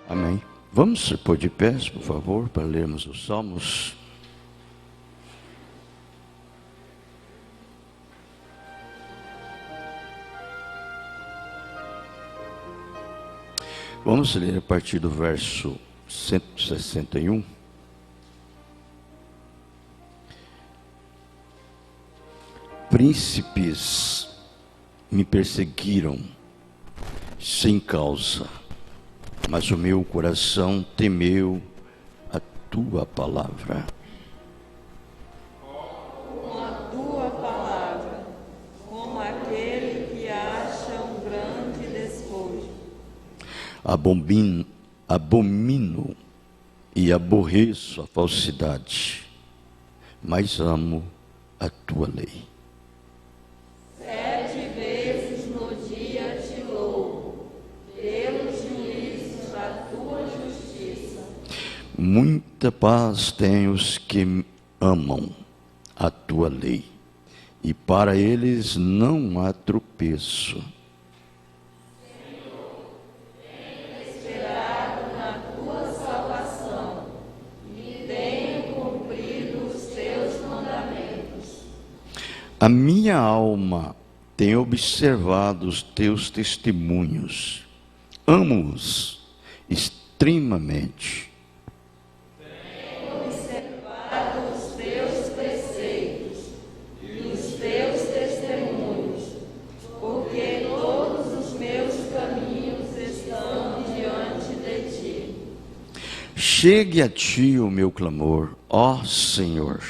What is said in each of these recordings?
Amém. Vamos se pôr de pés, por favor, para lermos os Salmos. Vamos ler a partir do verso 161. Príncipes me perseguiram sem causa, mas o meu coração temeu a tua palavra. Com a tua palavra, como aquele que acha um grande despojo. Abomino e aborreço a falsidade, mas amo a tua lei. 7 vezes no dia te louvo, pelos juízos da tua justiça. Muita paz têm os que amam a tua lei, e para eles não há tropeço. Esperado na tua salvação, e tenho cumprido os teus mandamentos. A minha alma tem observado os teus testemunhos, amo-os extremamente. Observado os teus preceitos e os teus testemunhos, porque todos os meus caminhos estão diante de ti. Chegue a ti o meu clamor, ó Senhor.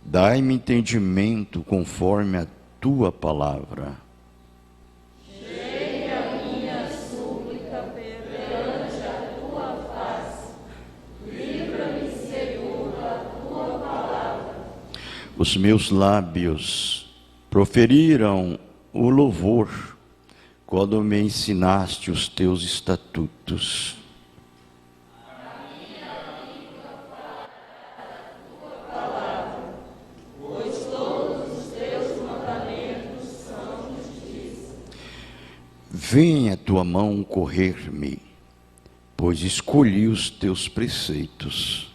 Dai-me entendimento conforme a tua palavra. Chegue a minha súplica perante a tua face. Livra-me, Senhor, da tua palavra. Os meus lábios proferiram o louvor quando me ensinaste os teus estatutos. Pois todos os teus mandamentos são justiça. Venha a tua mão correr-me, pois escolhi os teus preceitos.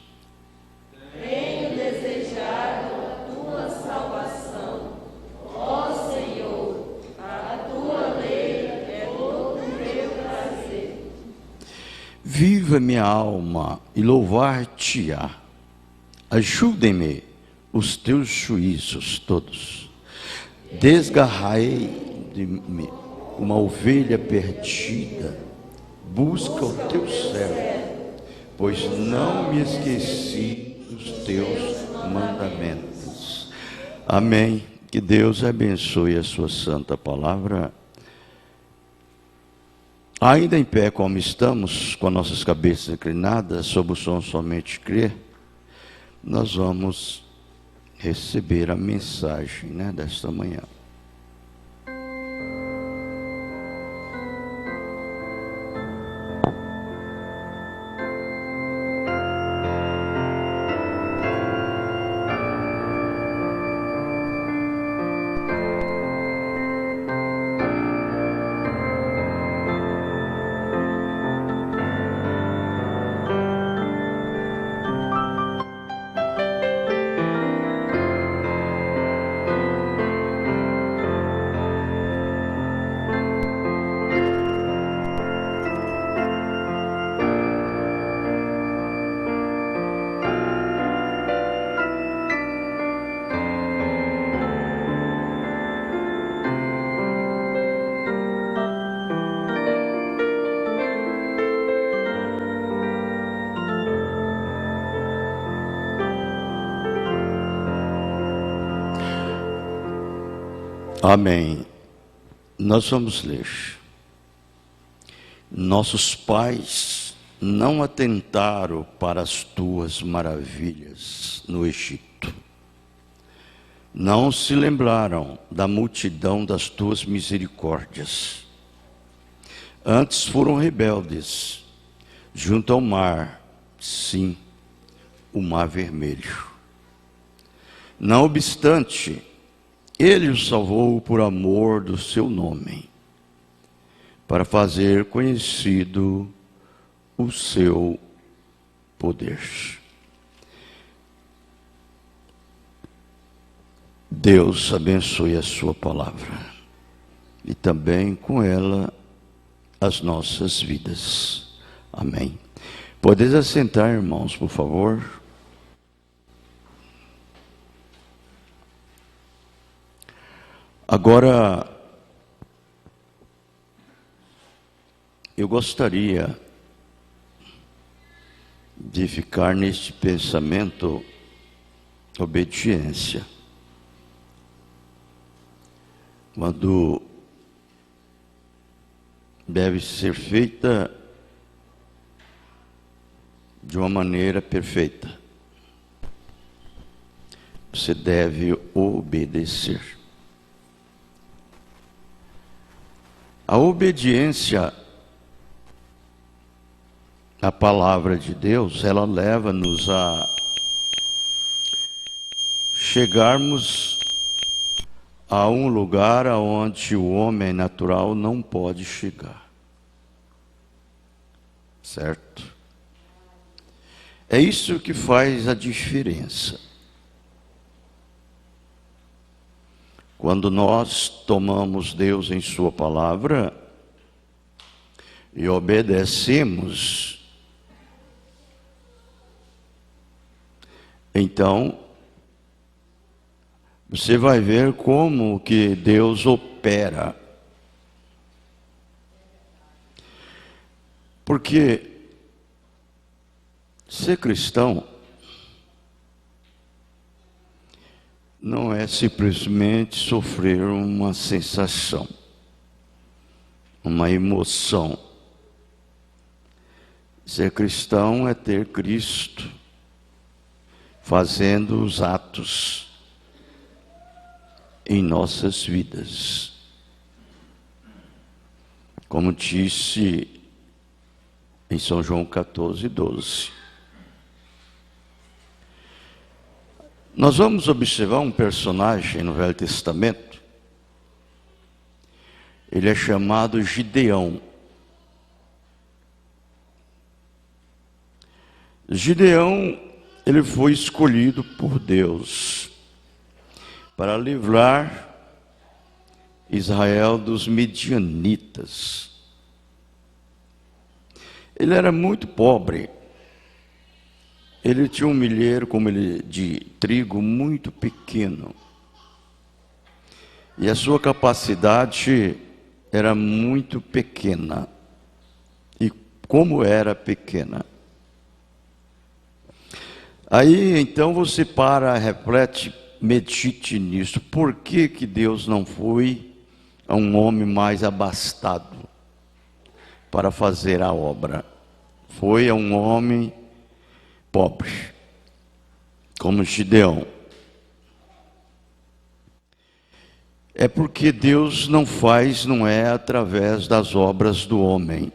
Tenho desejado a tua salvação, ó Senhor, a tua lei é todo o meu prazer. Viva minha alma e louvar-te-á. Ajudem-me os teus juízos todos. Desgarrai de mim uma ovelha perdida. Busca o teu servo, pois não me esqueci dos teus mandamentos. Amém. Que Deus abençoe a sua santa palavra. Ainda em pé como estamos, com nossas cabeças inclinadas, sob o som somente crer, nós vamos receber a mensagem, desta manhã. Amém. Nós vamos ler. Nossos pais não atentaram para as tuas maravilhas no Egito. Não se lembraram da multidão das tuas misericórdias. Antes foram rebeldes, junto ao mar, sim, o mar vermelho. Não obstante, ele os salvou por amor do seu nome, para fazer conhecido o seu poder. Deus abençoe a sua palavra e também com ela as nossas vidas. Amém. Podeis assentar, irmãos, por favor. Agora, eu gostaria de ficar neste pensamento obediência. Quando deve ser feita de uma maneira perfeita. Você deve obedecer. A obediência à palavra de Deus, ela leva-nos a chegarmos a um lugar aonde o homem natural não pode chegar. Certo? É isso que faz a diferença. Quando nós tomamos Deus em sua palavra e obedecemos, então você vai ver como que Deus opera. Porque ser cristão não é simplesmente sofrer uma sensação, uma emoção. Ser cristão é ter Cristo fazendo os atos em nossas vidas. Como disse em São João 14:12. Nós vamos observar um personagem no Velho Testamento. Ele é chamado Gideão. Gideão, ele foi escolhido por Deus para livrar Israel dos midianitas. Ele era muito pobre. Ele tinha um milheiro de trigo muito pequeno. E a sua capacidade era muito pequena. E como era pequena? Aí então você reflete, medite nisso. Por que Deus não foi a um homem mais abastado para fazer a obra? Foi a um homem pobre, como Gideão. É porque Deus não é através das obras do homem,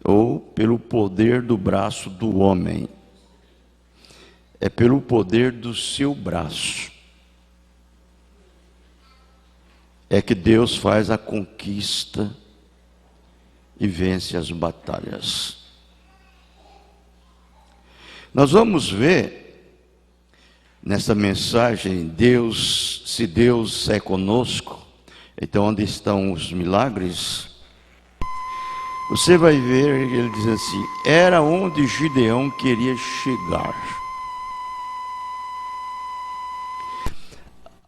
ou pelo poder do braço do homem. É pelo poder do seu braço. É que Deus faz a conquista e vence as batalhas. Nós vamos ver nessa mensagem, se Deus é conosco, então onde estão os milagres? Você vai ver, ele diz assim, era onde Gideão queria chegar.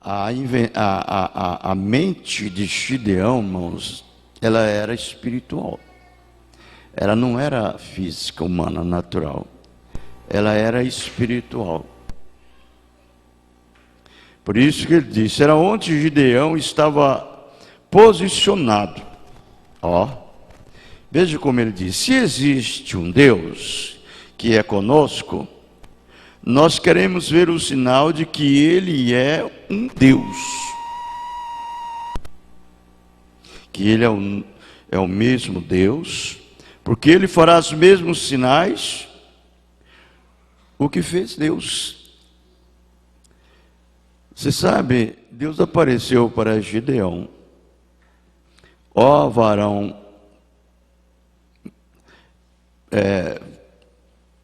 A mente de Gideão, irmãos, ela era espiritual. Ela não era física, humana, natural. Ela era espiritual. Por isso que ele disse, era onde Gideão estava posicionado. Veja como ele diz, se existe um Deus que é conosco, nós queremos ver o sinal de que Ele é um Deus. Que Ele é o mesmo Deus, porque Ele fará os mesmos sinais o que fez Deus. Você sabe, Deus apareceu para Gideão. Ó varão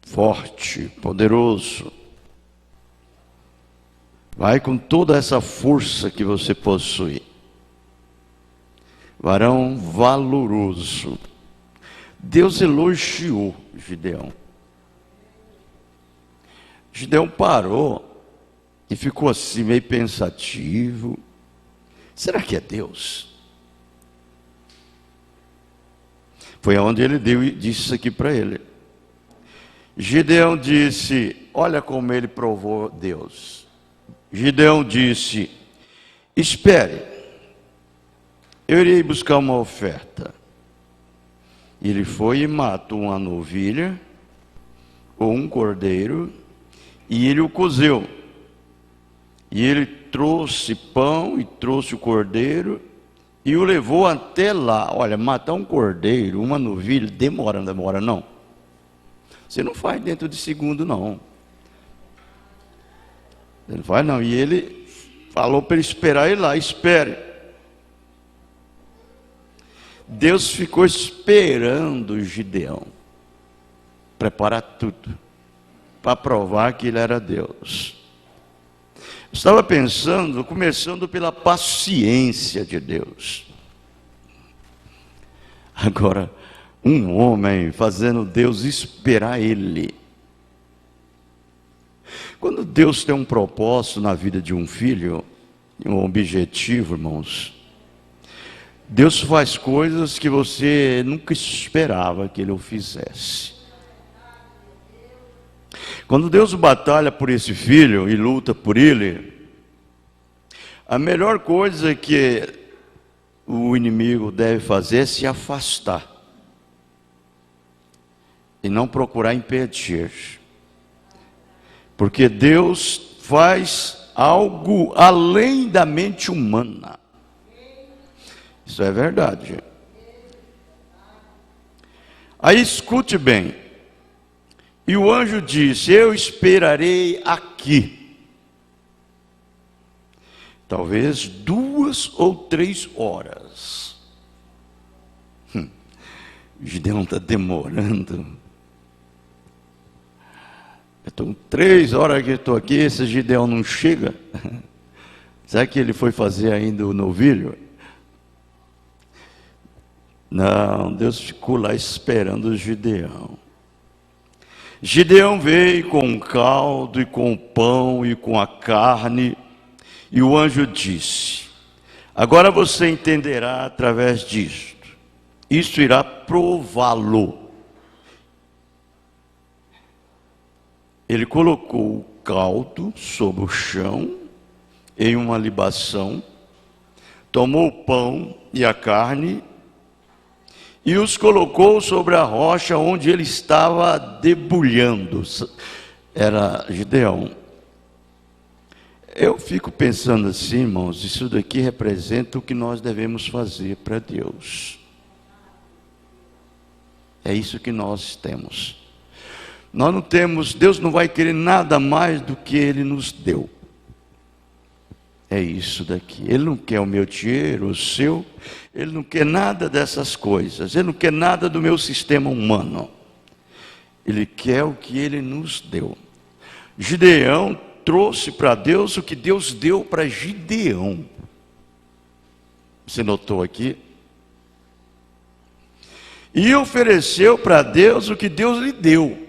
forte, poderoso. Vai com toda essa força que você possui. Varão valoroso. Deus elogiou Gideão. Gideão parou e ficou assim meio pensativo. Será que é Deus? Foi onde ele disse isso aqui para ele. Gideão disse, olha como ele provou Deus. Gideão disse, espere, eu irei buscar uma oferta. Ele foi e matou uma novilha, ou um cordeiro, e ele o cozeu. E ele trouxe pão e trouxe o cordeiro, e o levou até lá. Olha, matar um cordeiro, uma novilha, demora, não demora não. Você não faz dentro de segundo não. Ele não faz não. E ele falou para ele esperar ele lá, espere. Deus ficou esperando Gideão preparar tudo para provar que ele era Deus. Estava pensando, começando pela paciência de Deus. Agora, um homem fazendo Deus esperar ele. Quando Deus tem um propósito na vida de um filho, um objetivo, irmãos, Deus faz coisas que você nunca esperava que Ele o fizesse. Quando Deus batalha por esse filho e luta por ele, a melhor coisa que o inimigo deve fazer é se afastar e não procurar impedir. Porque Deus faz algo além da mente humana. Isso é verdade. Aí escute bem. E o anjo disse, eu esperarei aqui. Talvez 2 ou 3 horas. Gideão está demorando. Então 3 horas que eu estou aqui, esse Gideão não chega. Será que ele foi fazer ainda o novilho? Não, Deus ficou lá esperando o Gideão. Gideão veio com o caldo, e com o pão, e com a carne, e o anjo disse, agora você entenderá através disto, isso irá prová-lo. Ele colocou o caldo sobre o chão, em uma libação, tomou o pão e a carne, e os colocou sobre a rocha onde ele estava debulhando. Era Gideão. Eu fico pensando assim, irmãos, isso daqui representa o que nós devemos fazer para Deus. É isso que nós temos. Nós não temos, Deus não vai querer nada mais do que Ele nos deu. É isso daqui. Ele não quer o meu dinheiro, o seu. Ele não quer nada dessas coisas. Ele não quer nada do meu sistema humano. Ele quer o que Ele nos deu. Gideão trouxe para Deus o que Deus deu para Gideão. Você notou aqui? E ofereceu para Deus o que Deus lhe deu.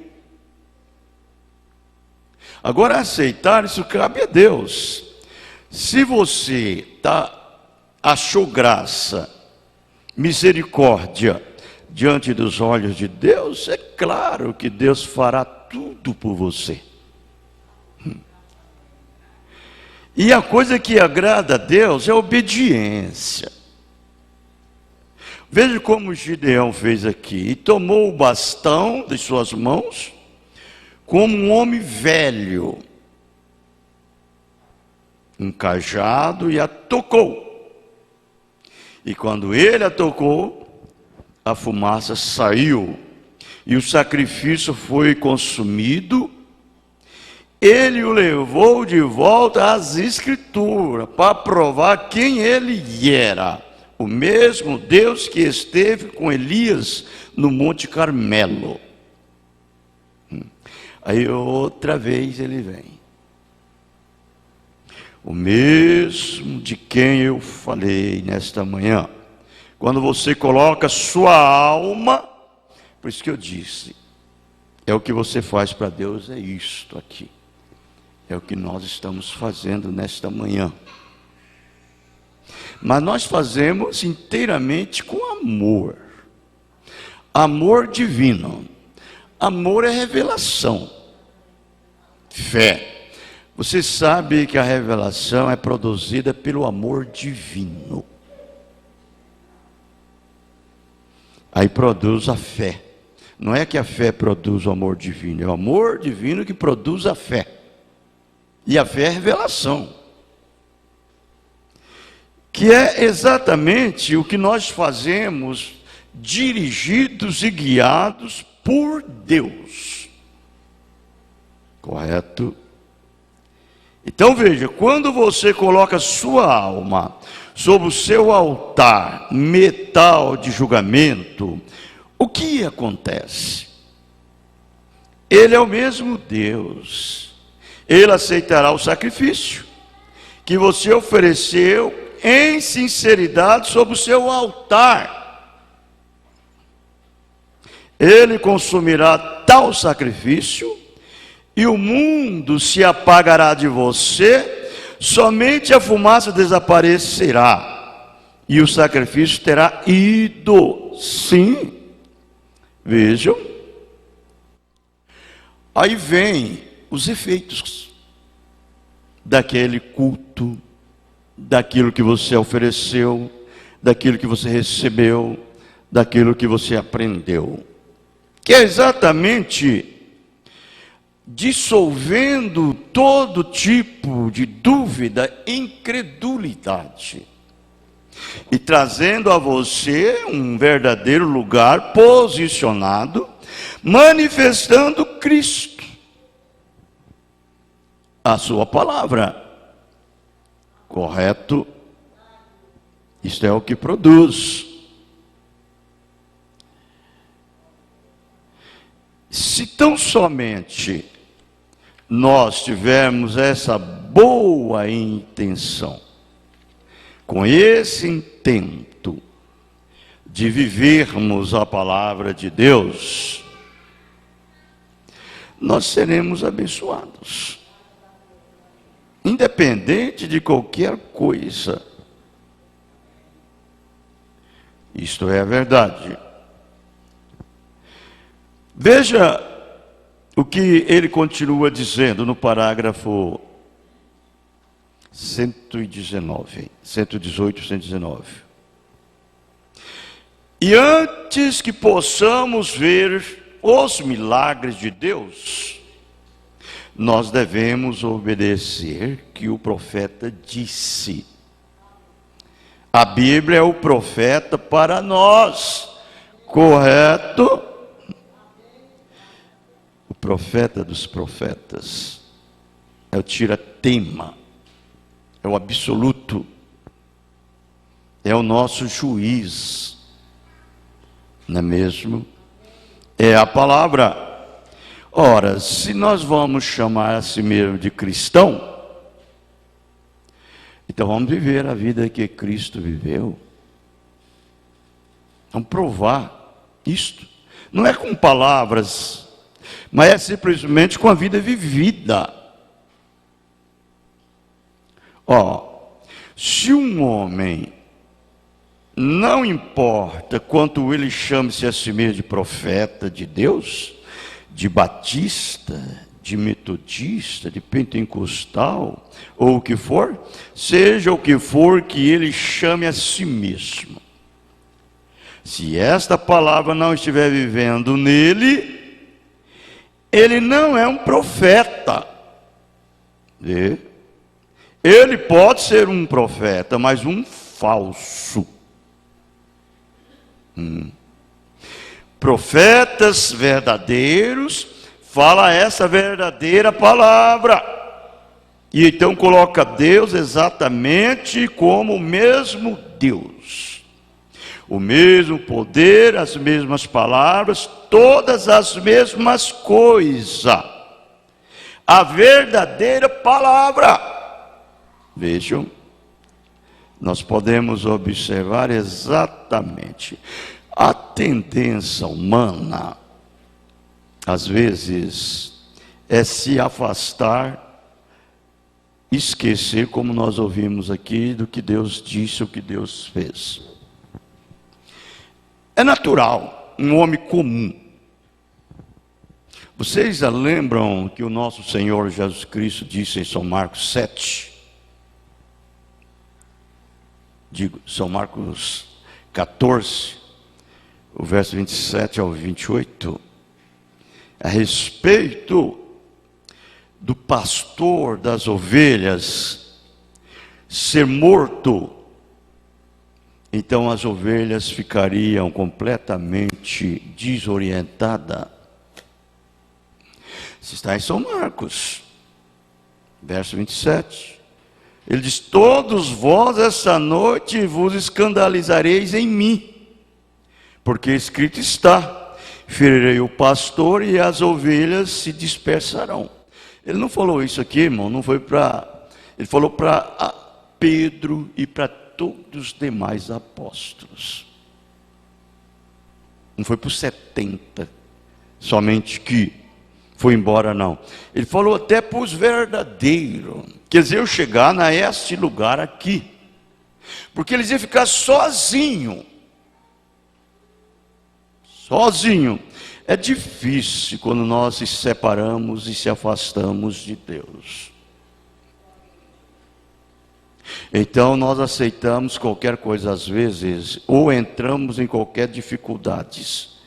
Agora aceitar isso cabe a Deus. Se você achou graça, misericórdia diante dos olhos de Deus, é claro que Deus fará tudo por você. E a coisa que agrada a Deus é a obediência. Veja como Gideão fez aqui, e tomou o bastão de suas mãos, como um homem velho, um cajado, e a tocou. E quando ele a tocou, a fumaça saiu, e o sacrifício foi consumido. Ele o levou de volta às Escrituras, para provar quem ele era. O mesmo Deus que esteve com Elias no Monte Carmelo. Aí outra vez ele vem. O mesmo de quem eu falei nesta manhã. Quando você coloca sua alma, por isso que eu disse, é o que você faz para Deus, é isto aqui. É o que nós estamos fazendo nesta manhã. Mas nós fazemos inteiramente com amor. Amor divino. Amor é revelação. Fé. Você sabe que a revelação é produzida pelo amor divino. Aí produz a fé. Não é que a fé produz o amor divino, é o amor divino que produz a fé. E a fé é revelação. Que é exatamente o que nós fazemos, dirigidos e guiados por Deus. Correto? Então veja, quando você coloca sua alma sobre o seu altar, metal de julgamento, o que acontece? Ele é o mesmo Deus. Ele aceitará o sacrifício que você ofereceu em sinceridade sobre o seu altar. Ele consumirá tal sacrifício e o mundo se apagará de você, somente a fumaça desaparecerá e o sacrifício terá ido. Sim, vejam. Aí vem os efeitos daquele culto, daquilo que você ofereceu, daquilo que você recebeu, daquilo que você aprendeu, que é exatamente dissolvendo todo tipo de dúvida, incredulidade, e trazendo a você um verdadeiro lugar posicionado, manifestando Cristo, a sua palavra. Correto? Isto é o que produz. Se tão somente nós tivermos essa boa intenção, com esse intento de vivermos a palavra de Deus, nós seremos abençoados, independente de qualquer coisa. Isto é a verdade. Veja o que ele continua dizendo no parágrafo 118, 119. E antes que possamos ver os milagres de Deus, nós devemos obedecer que o profeta disse. A Bíblia é o profeta para nós, correto? O profeta dos profetas é o tira-tema, é o absoluto, é o nosso juiz, não é mesmo? É a palavra. Ora, se nós vamos chamar a si mesmo de cristão, então vamos viver a vida que Cristo viveu. Vamos provar isto. Não é com palavras, mas é simplesmente com a vida vivida. Se um homem, não importa quanto ele chame-se a si mesmo de profeta de Deus, de batista, de metodista, de pentecostal, ou o que for, seja o que for que ele chame a si mesmo, se esta palavra não estiver vivendo nele, ele não é um profeta. Ele pode ser um profeta, mas um falso. Profetas verdadeiros fala essa verdadeira palavra, e então coloca Deus exatamente como o mesmo Deus. o mesmo poder, as mesmas palavras, todas as mesmas coisas. A verdadeira palavra. Vejam, nós podemos observar exatamente a tendência humana, às vezes, é se afastar, esquecer, como nós ouvimos aqui, do que Deus disse, o que Deus fez. É natural, um homem comum. Vocês lembram que o nosso Senhor Jesus Cristo disse em São Marcos 7? Digo, São Marcos 14, o verso 27 ao 28, a respeito do pastor das ovelhas ser morto. Então as ovelhas ficariam completamente desorientadas. Isso está em São Marcos, verso 27. Ele diz: todos vós esta noite vos escandalizareis em mim, porque escrito está: ferirei o pastor e as ovelhas se dispersarão. Ele não falou isso aqui, irmão, não foi para... Ele falou para Pedro e para todos os demais apóstolos. Não foi para os 70, somente que foi embora, não. Ele falou até para os verdadeiros. Quer dizer, eu chegar neste lugar aqui, porque eles iam ficar sozinhos. Sozinho. É difícil quando nós se separamos e se afastamos de Deus. Então nós aceitamos qualquer coisa às vezes, ou entramos em qualquer dificuldades.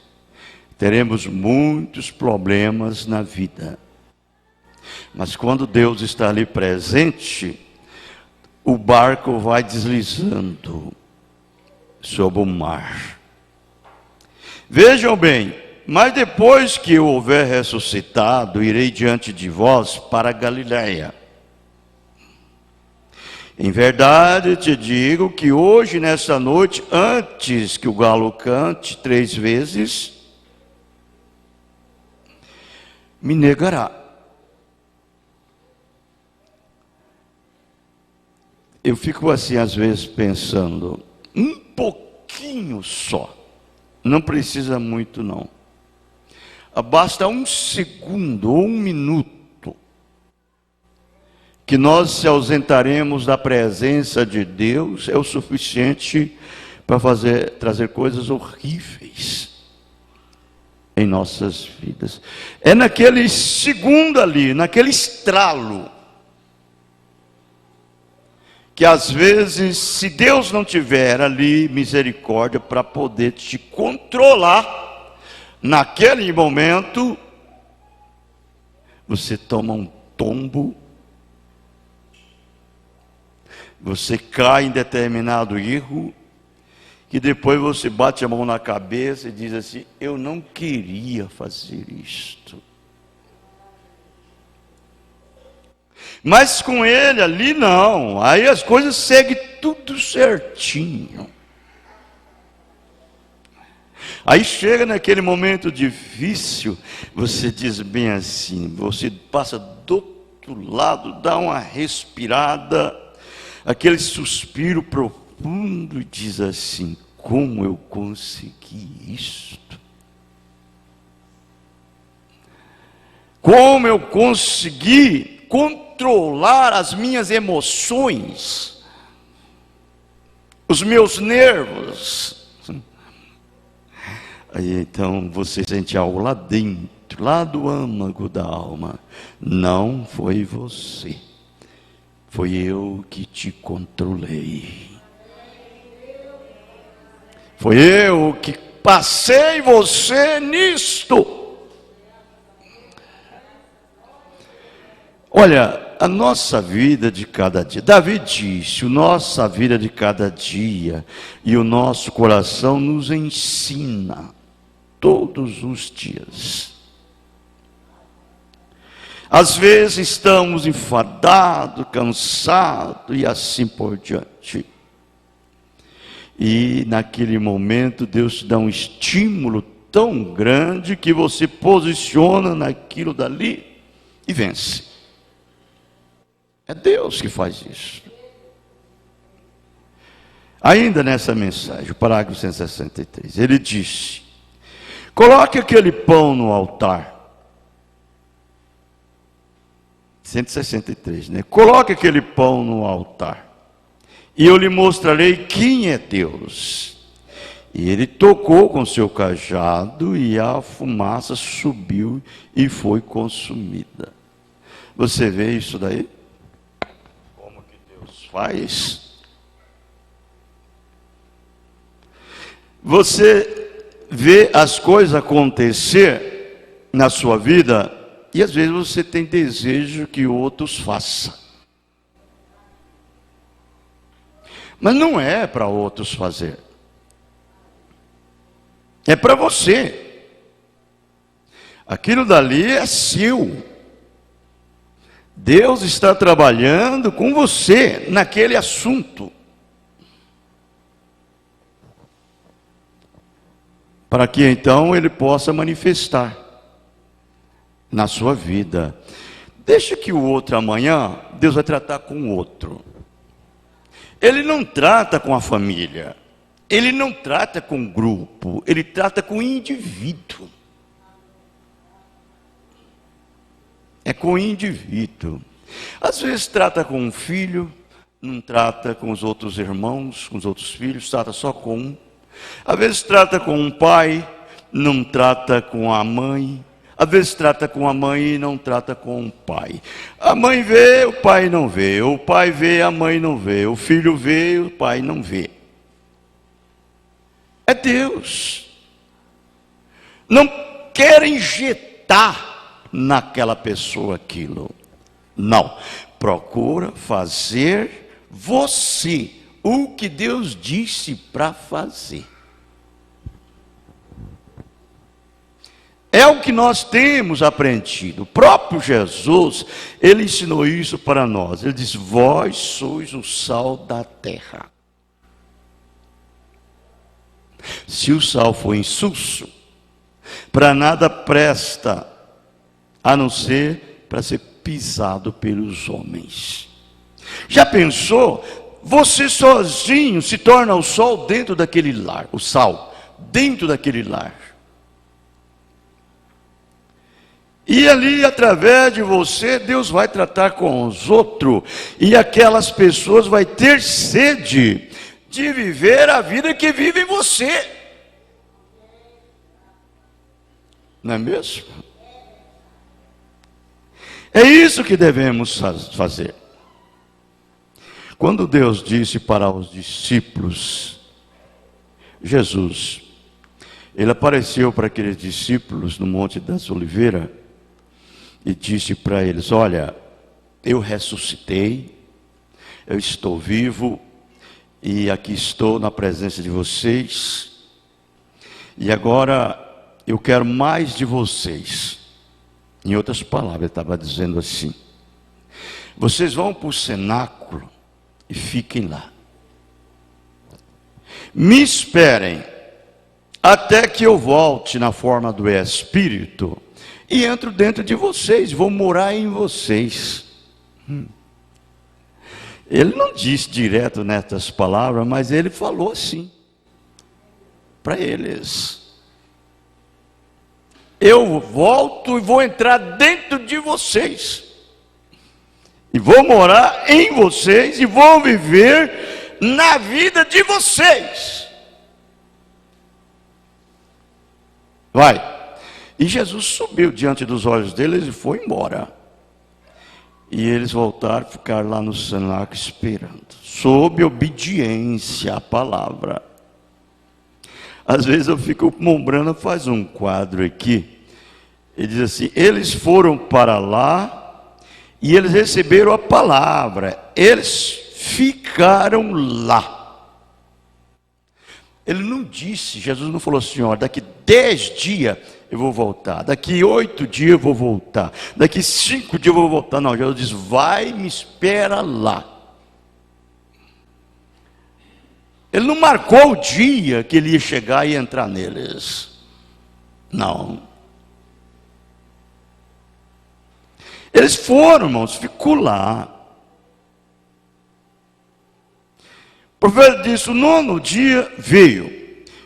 Teremos muitos problemas na vida. Mas quando Deus está ali presente, o barco vai deslizando sobre o mar. Vejam bem, mas depois que eu houver ressuscitado, irei diante de vós para a Galiléia. Em verdade te digo que hoje, nesta noite, antes que o galo cante 3 vezes, me negará. Eu fico assim às vezes pensando, um pouquinho só, não precisa muito não. Basta 1 segundo ou 1 minuto que nós se ausentaremos da presença de Deus, é o suficiente para trazer coisas horríveis em nossas vidas. É naquele segundo ali, naquele estralo, que às vezes, se Deus não tiver ali misericórdia para poder te controlar, naquele momento, você toma um tombo, você cai em determinado erro, que depois você bate a mão na cabeça e diz assim: eu não queria fazer isto. Mas com ele ali não, aí as coisas seguem tudo certinho. Aí chega naquele momento difícil, você diz bem assim, você passa do outro lado, dá uma respirada, aquele suspiro profundo e diz assim: como eu consegui isto? Como eu consegui controlar as minhas emoções, os meus nervos? Aí então você sente algo lá dentro, lá do âmago da alma. Não foi você, foi eu que te controlei. Foi eu que passei você nisto. Olha, a nossa vida de cada dia, Davi disse, a nossa vida de cada dia e o nosso coração nos ensina todos os dias. Às vezes estamos enfadados, cansados e assim por diante. E naquele momento Deus te dá um estímulo tão grande que você posiciona naquilo dali e vence. É Deus que faz isso. Ainda nessa mensagem, o parágrafo 163, ele disse: coloque aquele pão no altar. 163, né? Coloque aquele pão no altar, e eu lhe mostrarei quem é Deus. E ele tocou com seu cajado, e a fumaça subiu e foi consumida. Você vê isso daí? Como que Deus faz? Você vê as coisas acontecer na sua vida, e às vezes você tem desejo que outros façam. Mas não é para outros fazer. É para você. Aquilo dali é seu. Deus está trabalhando com você naquele assunto, para que então Ele possa manifestar na sua vida. Deixa que o outro amanhã, Deus vai tratar com o outro. Ele não trata com a família, Ele não trata com o grupo, Ele trata com o indivíduo. É com o indivíduo. Às vezes trata com um filho, não trata com os outros irmãos, com os outros filhos, trata só com um. Às vezes trata com um pai, não trata com a mãe. Às vezes trata com a mãe e não trata com o pai. A mãe vê, o pai não vê. O pai vê, a mãe não vê. O filho vê, o pai não vê. É Deus. Não quer injetar naquela pessoa aquilo. Não. Procura fazer você o que Deus disse para fazer. É o que nós temos aprendido. O próprio Jesus, Ele ensinou isso para nós. Ele diz: vós sois o sal da terra. Se o sal for insulso, para nada presta, a não ser para ser pisado pelos homens. Já pensou? Você sozinho se torna o sol dentro daquele lar, o sal dentro daquele lar. E ali, através de você, Deus vai tratar com os outros, e aquelas pessoas vão ter sede de viver a vida que vive em você. Não é mesmo? É isso que devemos fazer. Quando Deus disse para os discípulos, Jesus, Ele apareceu para aqueles discípulos no Monte das Oliveiras e disse para eles: olha, eu ressuscitei, eu estou vivo e aqui estou na presença de vocês, e agora eu quero mais de vocês. Em outras palavras, ele estava dizendo assim: vocês vão para o cenáculo e fiquem lá. Me esperem até que eu volte na forma do Espírito e entro dentro de vocês, vou morar em vocês. Ele não disse direto nessas palavras, mas ele falou assim para eles: eu volto e vou entrar dentro de vocês, e vou morar em vocês, e vou viver na vida de vocês. Vai. E Jesus subiu diante dos olhos deles e foi embora. E eles voltaram, ficaram lá no cenáculo esperando, sob obediência à palavra. Às vezes eu fico, Mombrana faz um quadro aqui, ele diz assim: eles foram para lá e eles receberam a palavra, eles ficaram lá. Ele não disse, Jesus não falou assim: ó, daqui 10 dias eu vou voltar, daqui 8 dias eu vou voltar, daqui 5 dias eu vou voltar. Não, Jesus diz: vai, me espera lá. Ele não marcou o dia que ele ia chegar e entrar neles. Não. Eles foram, irmãos, ficou lá. O profeta disse: o 9º dia veio.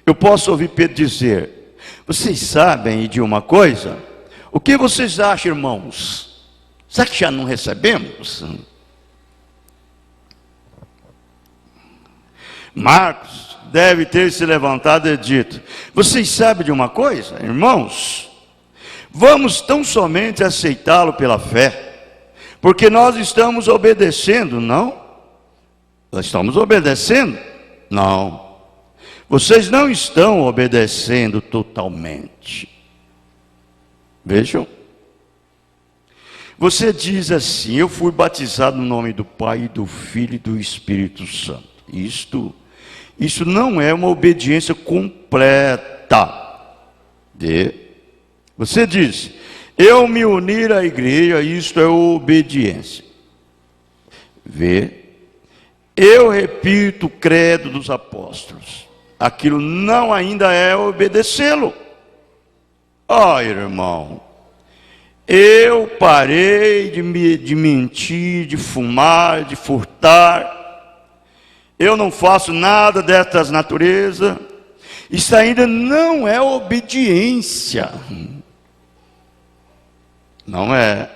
Eu posso ouvir Pedro dizer: vocês sabem de uma coisa? O que vocês acham, irmãos? Será que já não recebemos? Marcos deve ter se levantado e dito: vocês sabem de uma coisa, irmãos? Vamos tão somente aceitá-lo pela fé, porque nós estamos obedecendo, não? Nós estamos obedecendo? Não. Vocês não estão obedecendo totalmente. Vejam. Você diz assim: eu fui batizado no nome do Pai, do Filho e do Espírito Santo. Isso não é uma obediência completa. Você diz: eu me unir à igreja, isto é obediência. Eu repito o credo dos apóstolos. Aquilo não ainda é obedecê-lo. Irmão, eu parei de mentir, de fumar, de furtar. Eu não faço nada dessas naturezas. Isso ainda não é obediência. Não é.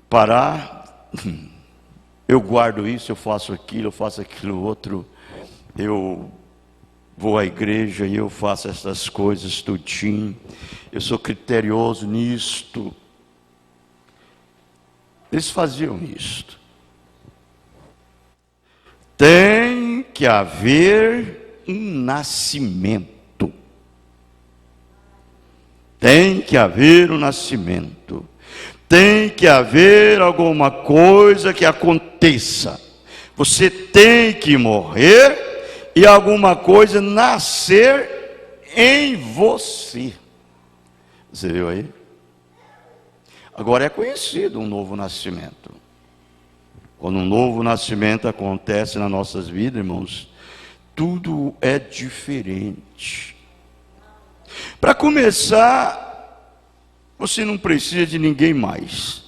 Parar. Eu guardo isso, eu faço aquilo outro. Eu vou à igreja e eu faço essas coisas tudinho. Eu sou criterioso nisto. Eles faziam isto. Tem que haver um nascimento. Tem que haver um nascimento. Tem que haver alguma coisa que aconteça. Você tem que morrer e alguma coisa nascer em você. Você viu aí? Agora é conhecido um novo nascimento. Quando um novo nascimento acontece nas nossas vidas, irmãos, tudo é diferente. Para começar, você não precisa de ninguém mais.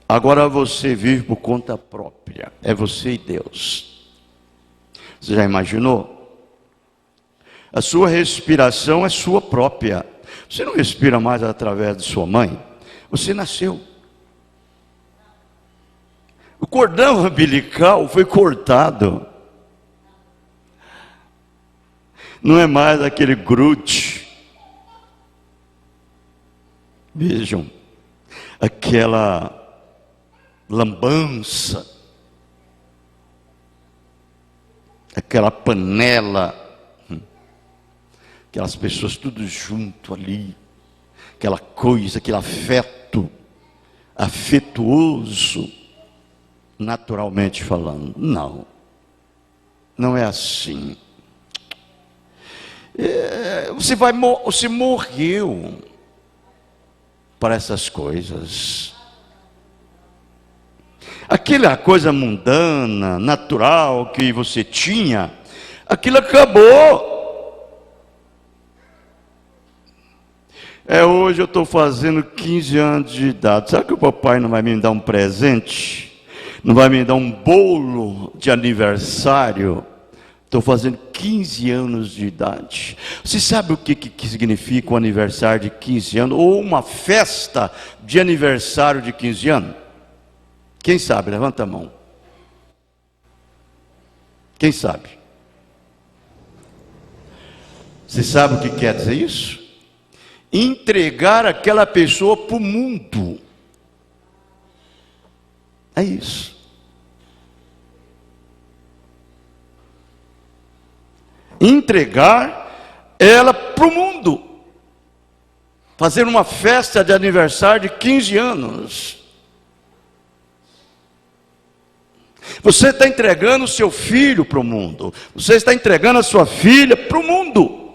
Agora você vive por conta própria. É você e Deus. Você já imaginou? A sua respiração é sua própria. Você não respira mais através de sua mãe. Você nasceu. O cordão umbilical foi cortado. Não é mais aquele grude. Vejam, aquela lambança, aquela panela, aquelas pessoas tudo junto ali, aquela coisa, aquele afeto, afetuoso, naturalmente falando. Não, não é assim. Você morreu para essas coisas. Aquela coisa mundana, natural que você tinha, aquilo acabou. Hoje eu estou fazendo 15 anos de idade. Sabe que o papai não vai me dar um presente? Não vai me dar um bolo de aniversário? Estou fazendo 15 anos de idade. Você sabe o que significa um aniversário de 15 anos? Ou uma festa de aniversário de 15 anos? Quem sabe? Levanta a mão. Quem sabe? Você sabe o que quer dizer isso? Entregar aquela pessoa para o mundo. É isso. Entregar ela para o mundo. Fazer uma festa de aniversário de 15 anos. Você está entregando o seu filho para o mundo. Você está entregando a sua filha para o mundo.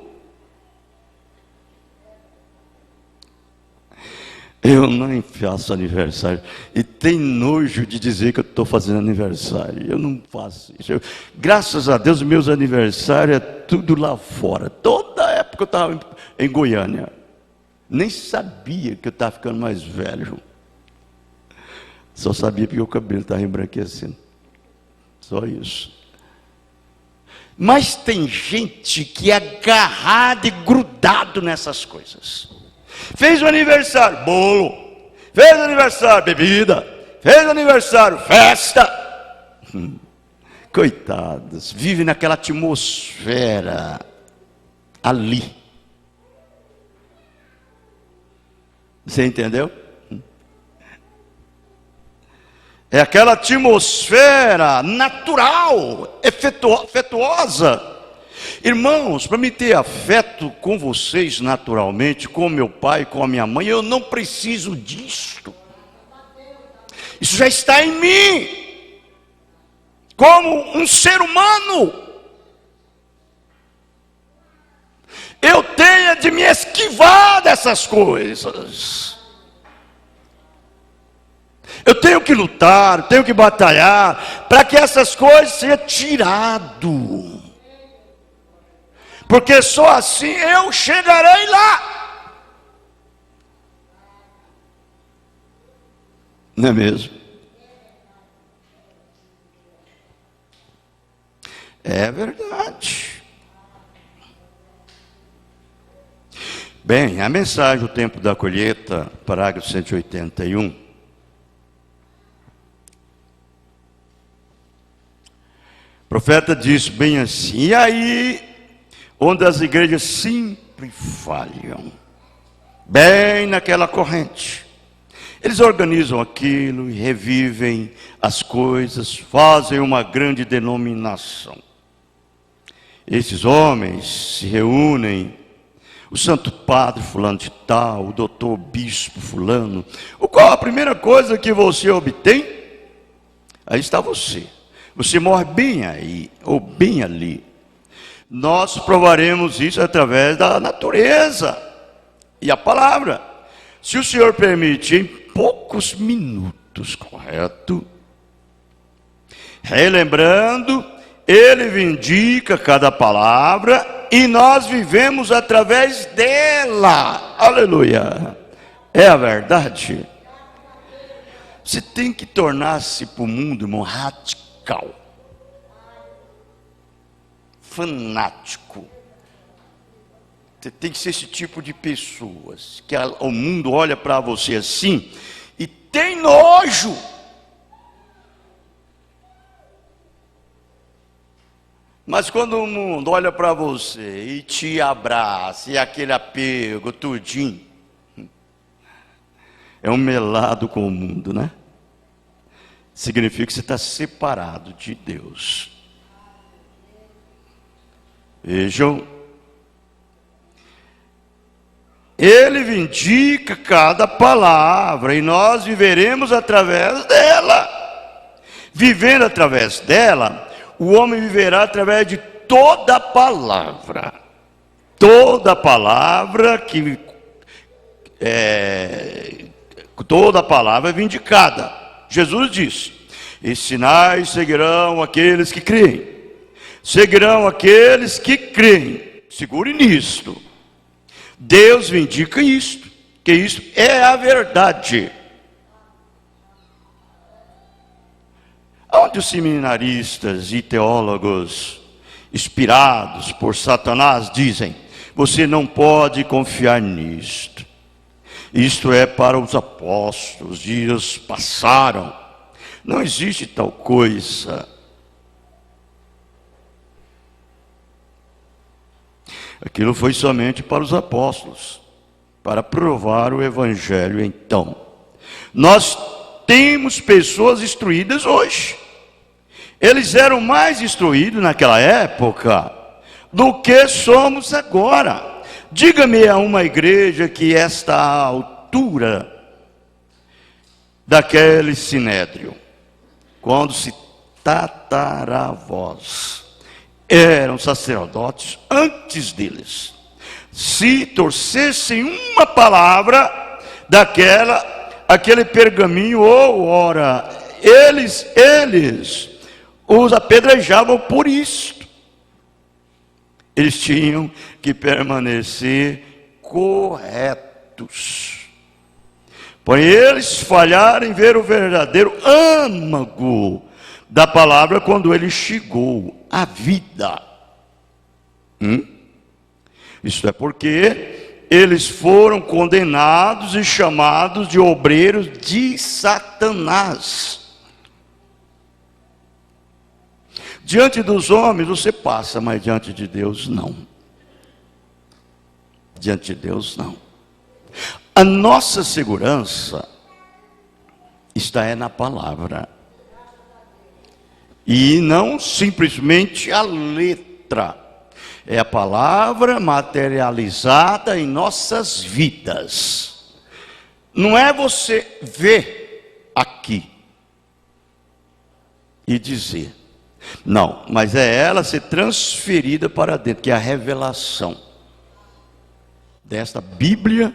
Eu não faço aniversário. E tem nojo de dizer que eu estou fazendo aniversário. Eu não faço isso. Graças a Deus, meus aniversários é tudo lá fora. Toda época eu estava em Goiânia. Nem sabia que eu estava ficando mais velho. Só sabia porque o cabelo estava embranquecendo. Só isso. Mas tem gente que é agarrado e grudado nessas coisas. Fez o aniversário, bolo. Fez o aniversário, bebida. Fez o aniversário, festa. Coitados, vive naquela atmosfera ali. Você entendeu? É aquela atmosfera natural, afetuosa. Irmãos, para me ter afeto com vocês naturalmente, com meu pai, com a minha mãe, eu não preciso disto. Isso já está em mim, como um ser humano. Eu tenho de me esquivar dessas coisas. Eu tenho que lutar, tenho que batalhar, para que essas coisas sejam tiradas. Porque só assim eu chegarei lá. Não é mesmo? É verdade. Bem, a mensagem do tempo da colheita, parágrafo 181. O profeta diz bem assim: e aí, onde as igrejas sempre falham, bem naquela corrente, eles organizam aquilo e revivem as coisas, fazem uma grande denominação. Esses homens se reúnem, o santo padre fulano de tal, o doutor bispo fulano. Qual a primeira coisa que você obtém? Aí está você. Você morre bem aí, ou bem ali. Nós provaremos isso através da natureza e a palavra. Se o Senhor permite, em poucos minutos, correto? Relembrando, Ele vindica cada palavra e nós vivemos através dela. Aleluia! É a verdade. Você tem que tornar-se para o mundo, irmão, radical. Fanático. Você tem que ser esse tipo de pessoas que o mundo olha para você assim e tem nojo. Mas quando o mundo olha para você e te abraça, e aquele apego, tudinho, é um melado com o mundo, né? Significa que você está separado de Deus. Vejam, Ele vindica cada palavra e nós viveremos através dela. Vivendo através dela, o homem viverá através de toda a palavra. Toda palavra toda palavra é vindicada. Jesus disse: e sinais seguirão aqueles que creem. Seguirão aqueles que creem. Segure nisto. Deus vindica isto, que isto é a verdade. Onde os seminaristas e teólogos inspirados por Satanás dizem: você não pode confiar nisto. Isto é para os apóstolos, os dias passaram. Não existe tal coisa. Aquilo foi somente para os apóstolos, para provar o evangelho. Então, nós temos pessoas instruídas hoje. Eles eram mais instruídos naquela época do que somos agora. Diga-me a uma igreja que está à altura daquele sinédrio, quando se tataravós eram sacerdotes antes deles, se torcessem uma palavra, aquele pergaminho, ou ora, eles os apedrejavam por isto. Eles tinham que permanecer corretos. Porém, eles falharam em ver o verdadeiro âmago da palavra quando ele chegou à vida. Isso é porque eles foram condenados e chamados de obreiros de Satanás. Diante dos homens você passa, mas diante de Deus não. Diante de Deus não. A nossa segurança está na palavra. E não simplesmente a letra. É a palavra materializada em nossas vidas. Não é você ver aqui e dizer. Não, mas é ela ser transferida para dentro, que é a revelação desta Bíblia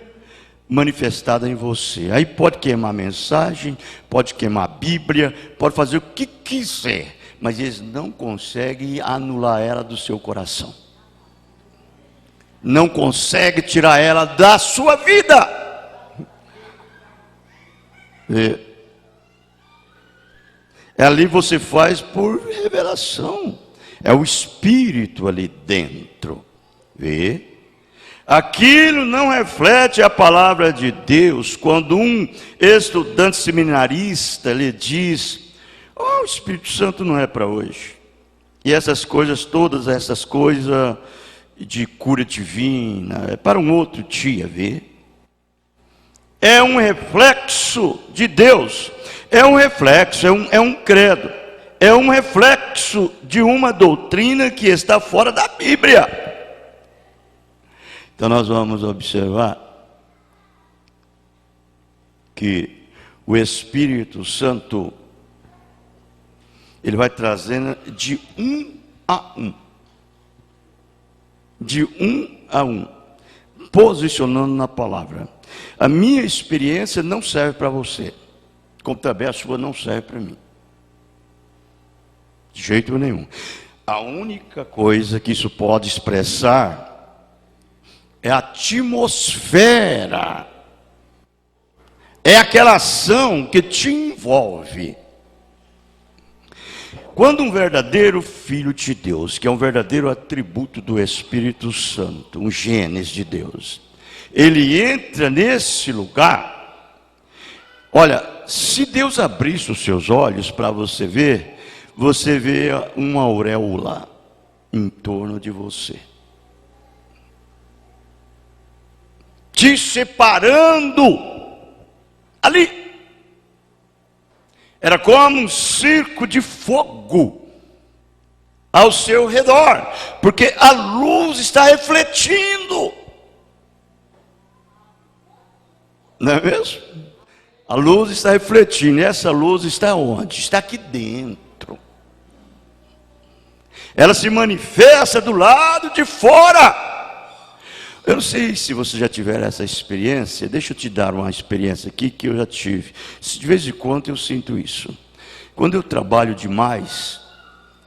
manifestada em você. Aí pode queimar a mensagem, pode queimar a Bíblia, pode fazer o que quiser, mas eles não conseguem anular ela do seu coração. Não consegue tirar ela da sua vida. Ali você faz por revelação. É o Espírito ali dentro. Vê? Aquilo não reflete a palavra de Deus. Quando um estudante seminarista lhe diz: o Espírito Santo não é para hoje. E essas coisas, todas essas coisas de cura divina, é para um outro dia, vê? É um reflexo de Deus. É um reflexo, é um credo. É um reflexo de uma doutrina que está fora da Bíblia. Então nós vamos observar que o Espírito Santo, ele vai trazendo de um a um. De um a um. Posicionando na palavra. A minha experiência não serve para você. Como também a sua não serve para mim. De jeito nenhum. A única coisa que isso pode expressar é a atmosfera. É aquela ação que te envolve. Quando um verdadeiro filho de Deus, que é um verdadeiro atributo do Espírito Santo, um genes de Deus, ele entra nesse lugar. Olha, se Deus abrisse os seus olhos para você vê uma auréola em torno de você, te separando ali. Era como um circo de fogo ao seu redor, porque a luz está refletindo. Não é mesmo? A luz está refletindo, e essa luz está onde? Está aqui dentro. Ela se manifesta do lado de fora. Eu não sei se você já tiver essa experiência. Deixa eu te dar uma experiência aqui que eu já tive. De vez em quando eu sinto isso. Quando eu trabalho demais,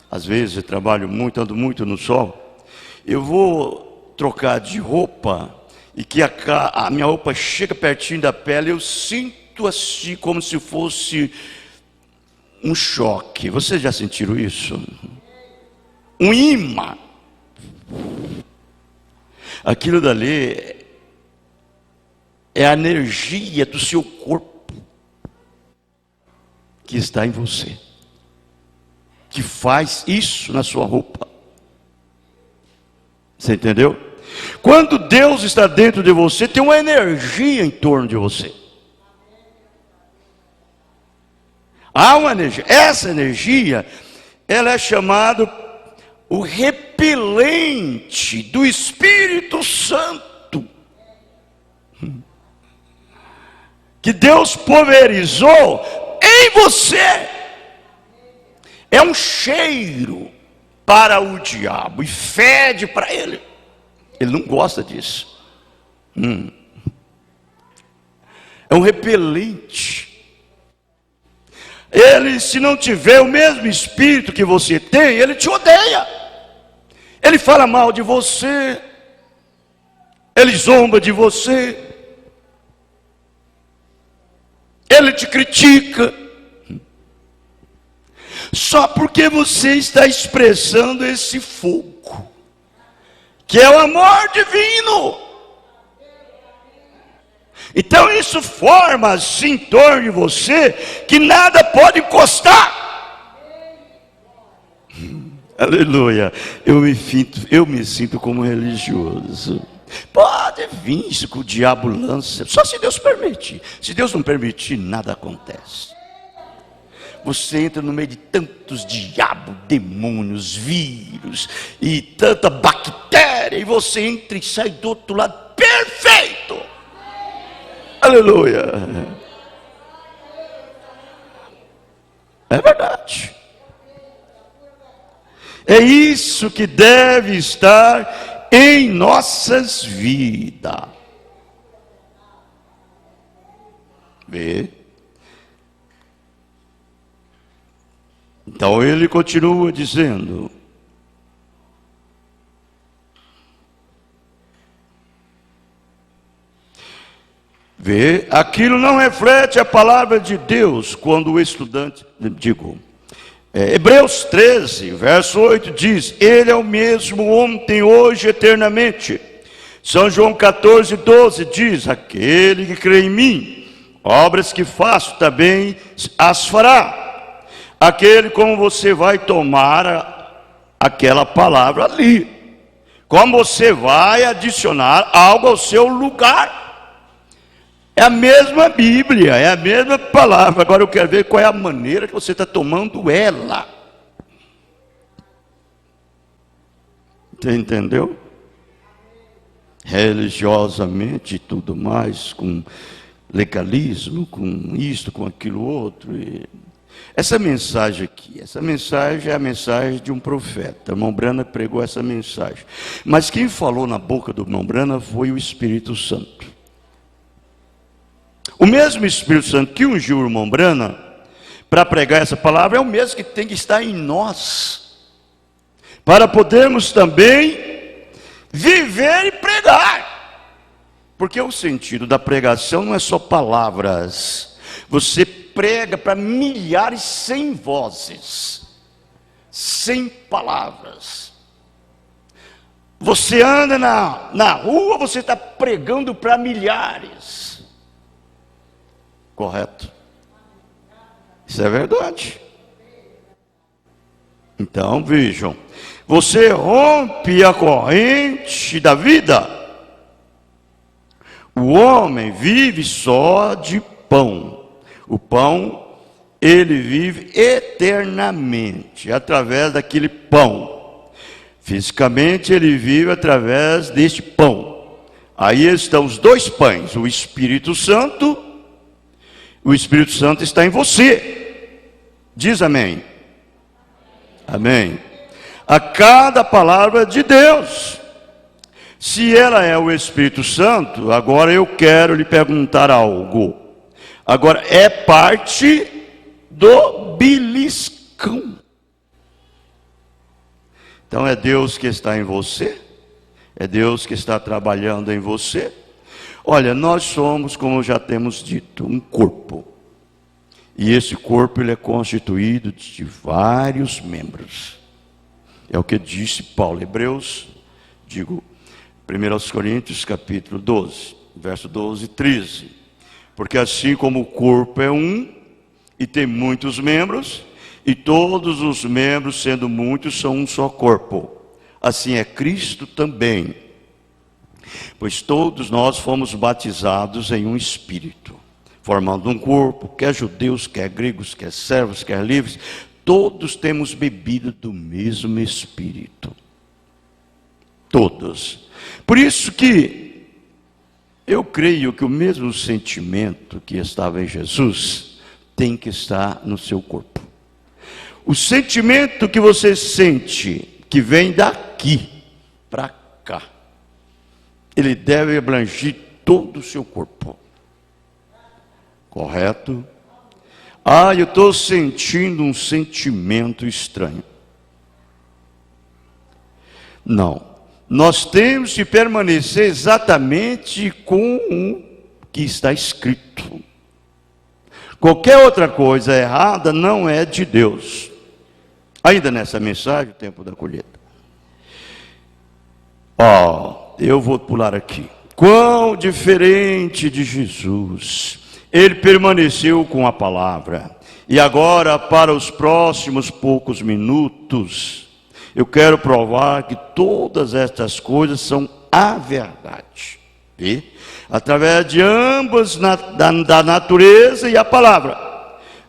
às vezes eu trabalho muito, ando muito no sol, eu vou trocar de roupa e que a minha roupa chega pertinho da pele, eu sinto assim como se fosse um choque. Vocês já sentiram isso? Um imã. Aquilo dali é a energia do seu corpo que está em você, que faz isso na sua roupa. Você entendeu? Quando Deus está dentro de você, tem uma energia em torno de você. Há uma energia. Essa energia, ela é chamada o repelente do Espírito Santo, que Deus pulverizou em você. É um cheiro para o diabo e fede para ele. Ele não gosta disso. um repelente. Ele, se não tiver o mesmo espírito que você tem, ele te odeia. Ele fala mal de você, ele zomba de você, ele te critica, só porque você está expressando esse fogo, que é o amor divino. Então isso forma assim em torno de você, que nada pode encostar. Aleluia. Eu me sinto como religioso. Pode vir isso que o diabo lança, só se Deus permitir. Se Deus não permitir, nada acontece. Você entra no meio de tantos diabos, demônios, vírus e tanta bactéria, e você entra e sai do outro lado perfeito. Aleluia. É verdade. É isso que deve estar em nossas vidas. Vê? Então ele continua dizendo: vê, aquilo não reflete a palavra de Deus quando o estudante, Hebreus 13, verso 8 diz: Ele é o mesmo ontem, hoje, eternamente. São João 14, 12 diz: aquele que crê em mim, obras que faço também as fará. Aquele, como você vai tomar aquela palavra ali, como você vai adicionar algo ao seu lugar. É a mesma Bíblia, é a mesma palavra. Agora eu quero ver qual é a maneira que você está tomando ela. Você entendeu? Religiosamente e tudo mais, com legalismo, com isto, com aquilo outro. Essa mensagem aqui, essa mensagem é a mensagem de um profeta. O irmão Brana pregou essa mensagem. Mas quem falou na boca do irmão Brana foi o Espírito Santo. O mesmo Espírito Santo que ungiu o irmão Brana para pregar essa palavra é o mesmo que tem que estar em nós, para podermos também viver e pregar. Porque o sentido da pregação não é só palavras. Você prega para milhares sem vozes, sem palavras. Você anda na rua, você está pregando para milhares. Correto? Isso é verdade. Então vejam, você rompe a corrente da vida. O homem vive só de pão. O pão, ele vive eternamente, através daquele pão. Fisicamente, ele vive através deste pão. Aí estão os dois pães, o Espírito Santo. O Espírito Santo está em você. Diz amém. Amém. A cada palavra de Deus. Se ela é o Espírito Santo, agora eu quero lhe perguntar algo. Agora, é parte do beliscão. Então é Deus que está em você, é Deus que está trabalhando em você. Olha, nós somos, como já temos dito, um corpo. E esse corpo ele é constituído de vários membros. É o que disse Paulo, Hebreus, 1 Coríntios capítulo 12, verso 12 e 13. Porque assim como o corpo é um, e tem muitos membros, e todos os membros, sendo muitos, são um só corpo. Assim é Cristo também. Pois todos nós fomos batizados em um Espírito, formando um corpo, quer judeus, quer gregos, quer servos, quer livres. Todos temos bebido do mesmo Espírito. Todos. Por isso que eu creio que o mesmo sentimento que estava em Jesus tem que estar no seu corpo. O sentimento que você sente, que vem daqui para cá, ele deve abranger todo o seu corpo. Correto? Ah, eu estou sentindo um sentimento estranho. Não. Nós temos que permanecer exatamente com o que está escrito. Qualquer outra coisa errada não é de Deus. Ainda nessa mensagem, o tempo da colheita. Eu vou pular aqui. Quão diferente de Jesus. Ele permaneceu com a palavra. E agora, para os próximos poucos minutos, eu quero provar que todas estas coisas são a verdade. E, através de ambas, da natureza e a palavra.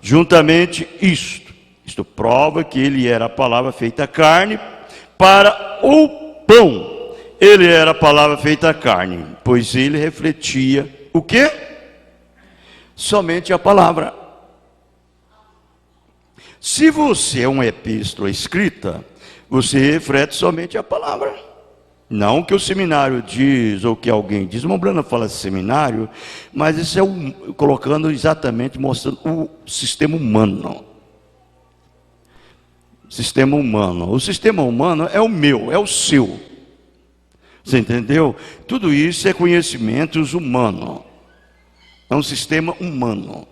Juntamente isto prova que ele era a palavra feita carne para o pão. Ele era a palavra feita carne, pois ele refletia o quê? Somente a palavra. Se você é uma epístola escrita, você reflete somente a palavra. Não o que o seminário diz, ou que alguém diz. O Brana fala de seminário, mas isso é colocando exatamente, mostrando o sistema humano. Sistema humano. O sistema humano é o meu, é o seu. Você entendeu? Tudo isso é conhecimentos humanos. É um sistema humano.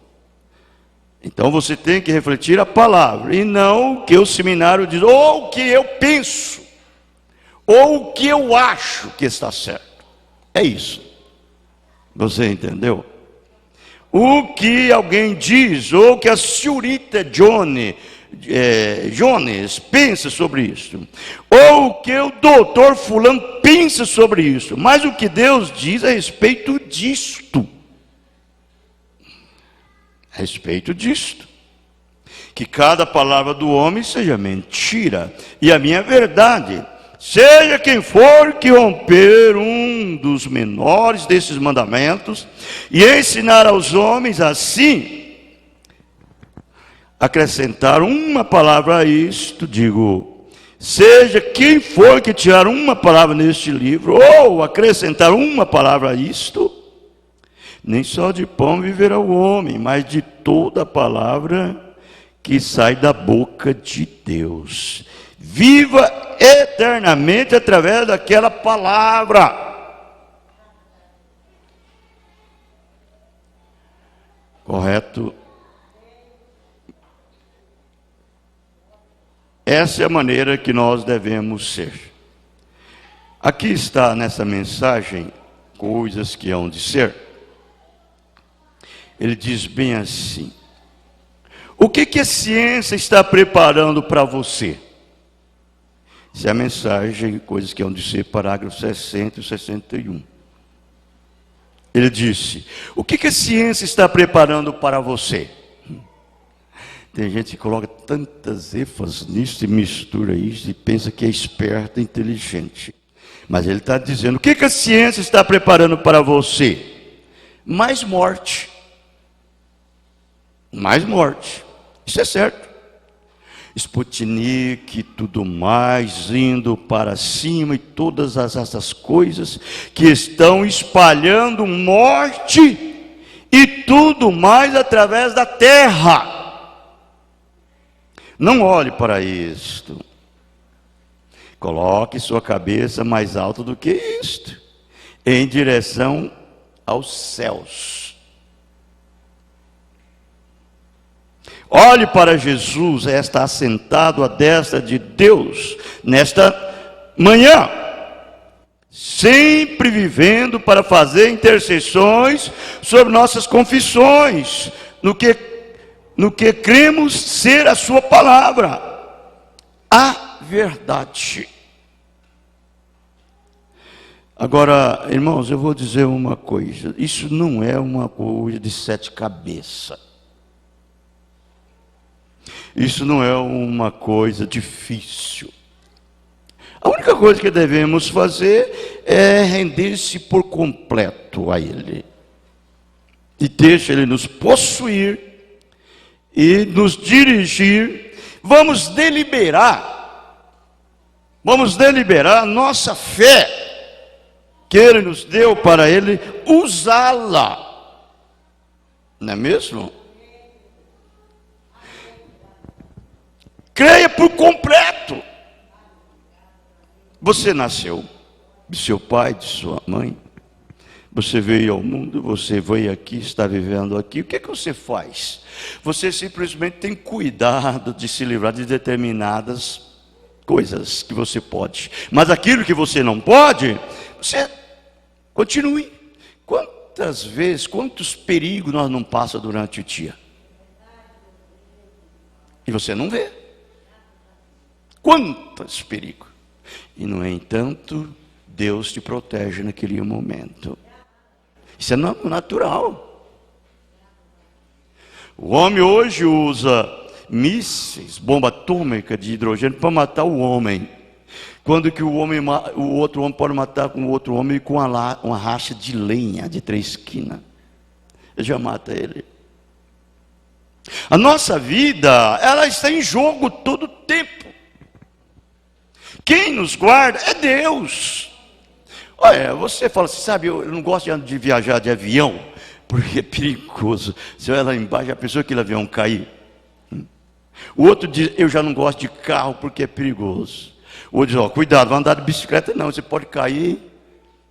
Então você tem que refletir a palavra, e não o que o seminário diz, ou o que eu penso, ou o que eu acho que está certo. É isso. Você entendeu? O que alguém diz, ou o que a senhorita Jones pensa sobre isso, ou o que o doutor fulano pensa sobre isso, mas o que Deus diz a respeito disto. A respeito disto, que cada palavra do homem seja mentira, e a minha verdade, seja quem for que romper um dos menores desses mandamentos, e ensinar aos homens assim, acrescentar uma palavra a isto, digo, seja quem for que tirar uma palavra neste livro, ou acrescentar uma palavra a isto, nem só de pão viverá o homem, mas de toda a palavra que sai da boca de Deus. Viva eternamente através daquela palavra. Correto? Essa é a maneira que nós devemos ser. Aqui está nessa mensagem coisas que hão de ser. Ele diz bem assim: o que a ciência está preparando para você? Essa é a mensagem, coisas que hão de ser, parágrafos 60 e 61. Ele disse: o que a ciência está preparando para você? Tem gente que coloca tantas ênfases nisso e mistura isso e pensa que é esperto e inteligente. Mas ele está dizendo: o que a ciência está preparando para você? Mais morte. Mais morte. Isso é certo. Sputnik e tudo mais, indo para cima, e todas essas coisas que estão espalhando morte e tudo mais através da terra. Não olhe para isto. Coloque sua cabeça mais alta do que isto, em direção aos céus. Olhe para Jesus, está assentado à destra de Deus, nesta manhã, sempre vivendo para fazer intercessões sobre nossas confissões, no que cremos ser a sua palavra, a verdade. Agora, irmãos, eu vou dizer uma coisa, isso não é uma coisa de 7 cabeças. Isso não é uma coisa difícil. A única coisa que devemos fazer é render-se por completo a Ele. E deixa Ele nos possuir e nos dirigir. Vamos deliberar nossa fé que Ele nos deu para Ele usá-la Não é mesmo? Creia por completo. Você nasceu de seu pai, de sua mãe. Você veio ao mundo, você veio aqui, está vivendo aqui. O que é que você faz? Você simplesmente tem cuidado de se livrar de determinadas coisas que você pode. Mas aquilo que você não pode, você continue. Quantas vezes, quantos perigos nós não passamos durante o dia? E você não vê. Quantos perigos. E, no entanto, Deus te protege naquele momento. Isso é natural. O homem hoje usa mísseis, bomba atômica de hidrogênio para matar o homem. Quando que o outro homem pode matar com o outro homem com uma racha de lenha de 3 esquinas. Ele já mata ele. A nossa vida, ela está em jogo todo o tempo. Quem nos guarda é Deus. Olha, você fala assim, sabe, eu não gosto de viajar de avião, porque é perigoso. Se eu ir lá embaixo, a pessoa que aquele avião cair. O outro diz, eu já não gosto de carro, porque é perigoso. O outro diz, cuidado, vai andar de bicicleta não, você pode cair,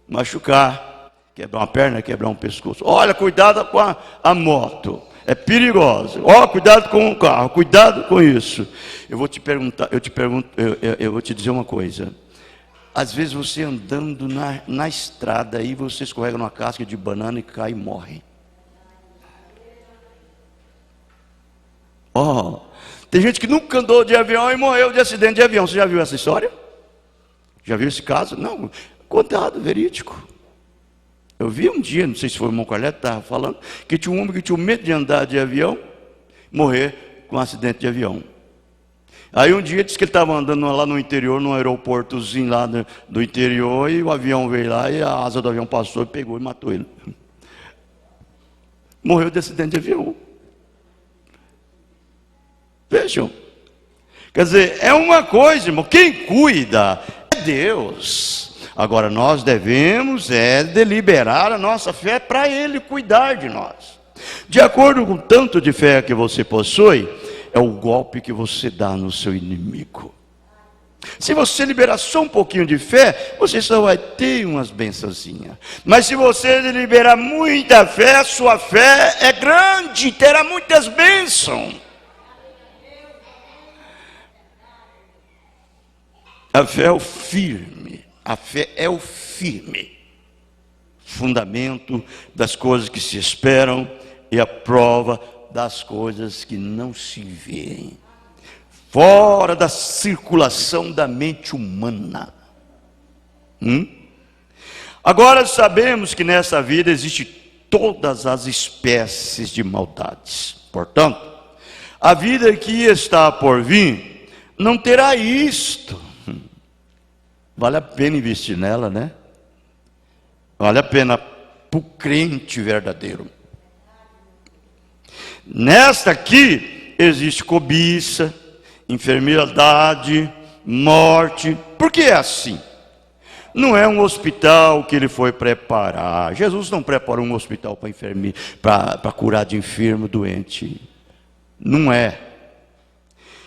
machucar, quebrar uma perna, quebrar um pescoço. Olha, cuidado com a moto. É perigoso. Cuidado com o carro, cuidado com isso. Eu vou te perguntar, eu vou te dizer uma coisa. Às vezes você andando na estrada aí, você escorrega numa casca de banana e cai e morre. Tem gente que nunca andou de avião e morreu de acidente de avião. Você já viu essa história? Já viu esse caso? Não, contado, verídico. Eu vi um dia, não sei se foi o irmão Carleto, estava falando, que tinha um homem que tinha medo de andar de avião, morrer com um acidente de avião. Aí um dia disse que ele estava andando lá no interior, num aeroportozinho lá do interior, e o avião veio lá, e a asa do avião passou, e pegou e matou ele. Morreu de acidente de avião. Vejam. Quer dizer, é uma coisa, irmão, quem cuida é Deus. Agora, nós devemos deliberar a nossa fé para Ele cuidar de nós. De acordo com o tanto de fé que você possui, é o golpe que você dá no seu inimigo. Se você liberar só um pouquinho de fé, você só vai ter umas bençãozinhas. Mas se você liberar muita fé, sua fé é grande, terá muitas bênçãos. A fé é o firme. A fé é o firme fundamento das coisas que se esperam e a prova das coisas que não se veem. Fora da circulação da mente humana. Agora sabemos que nessa vida existe todas as espécies de maldades. Portanto, a vida que está por vir não terá isto. Vale a pena investir nela, né? Vale a pena para o crente verdadeiro. Nesta aqui existe cobiça, enfermidade, morte. Por que é assim? Não é um hospital que ele foi preparar. Jesus não preparou um hospital para curar de enfermo, doente. Não é.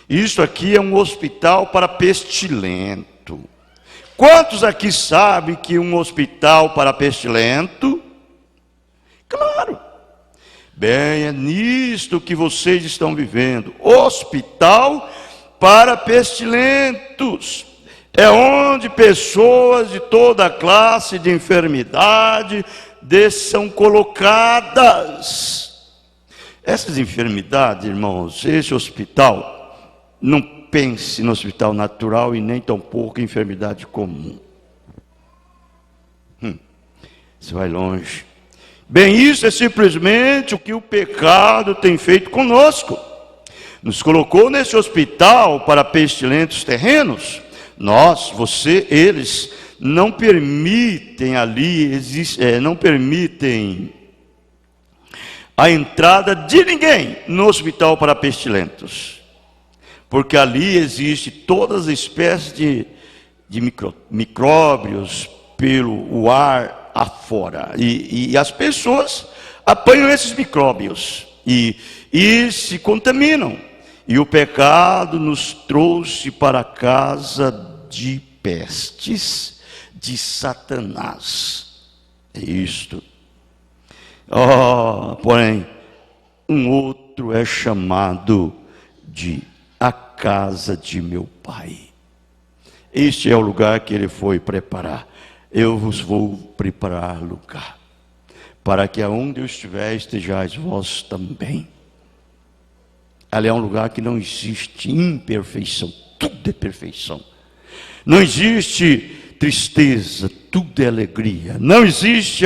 Isso aqui é um hospital para pestilento. Quantos aqui sabem que um hospital para pestilento? Claro. Bem, é nisto que vocês estão vivendo. Hospital para pestilentos. É onde pessoas de toda classe de enfermidade são colocadas. Essas enfermidades, irmãos, esse hospital, não pense no hospital natural e nem tampouco em enfermidade comum. Você vai longe. Bem, isso é simplesmente o que o pecado tem feito conosco. Nos colocou nesse hospital para pestilentos terrenos. Nós, você, eles não permitem não permitem a entrada de ninguém no hospital para pestilentos. Porque ali existe todas as espécies de micróbios pelo ar afora. E as pessoas apanham esses micróbios e se contaminam. E o pecado nos trouxe para a casa de pestes de Satanás. É isto. Porém, um outro é chamado de a casa de meu Pai. Este é o lugar que ele foi preparar. Eu vos vou preparar lugar, para que aonde eu estiver, estejais vós também. Ali é um lugar que não existe imperfeição, tudo é perfeição. Não existe tristeza, tudo é alegria. Não existe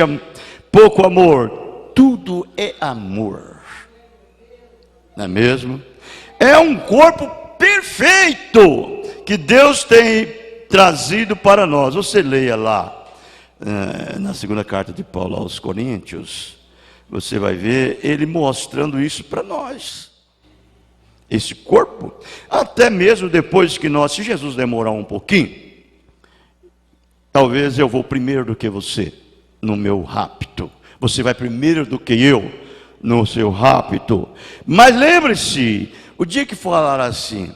pouco amor, tudo é amor. Não é mesmo? É um corpo perfeito que Deus tem trazido para nós. Você leia lá, na segunda carta de Paulo aos Coríntios, você vai ver ele mostrando isso para nós. Esse corpo, até mesmo depois que nós, se Jesus demorar um pouquinho, talvez eu vou primeiro do que você, no meu rapto. Você vai primeiro do que eu, no seu rapto. Mas lembre-se, o dia que falar assim,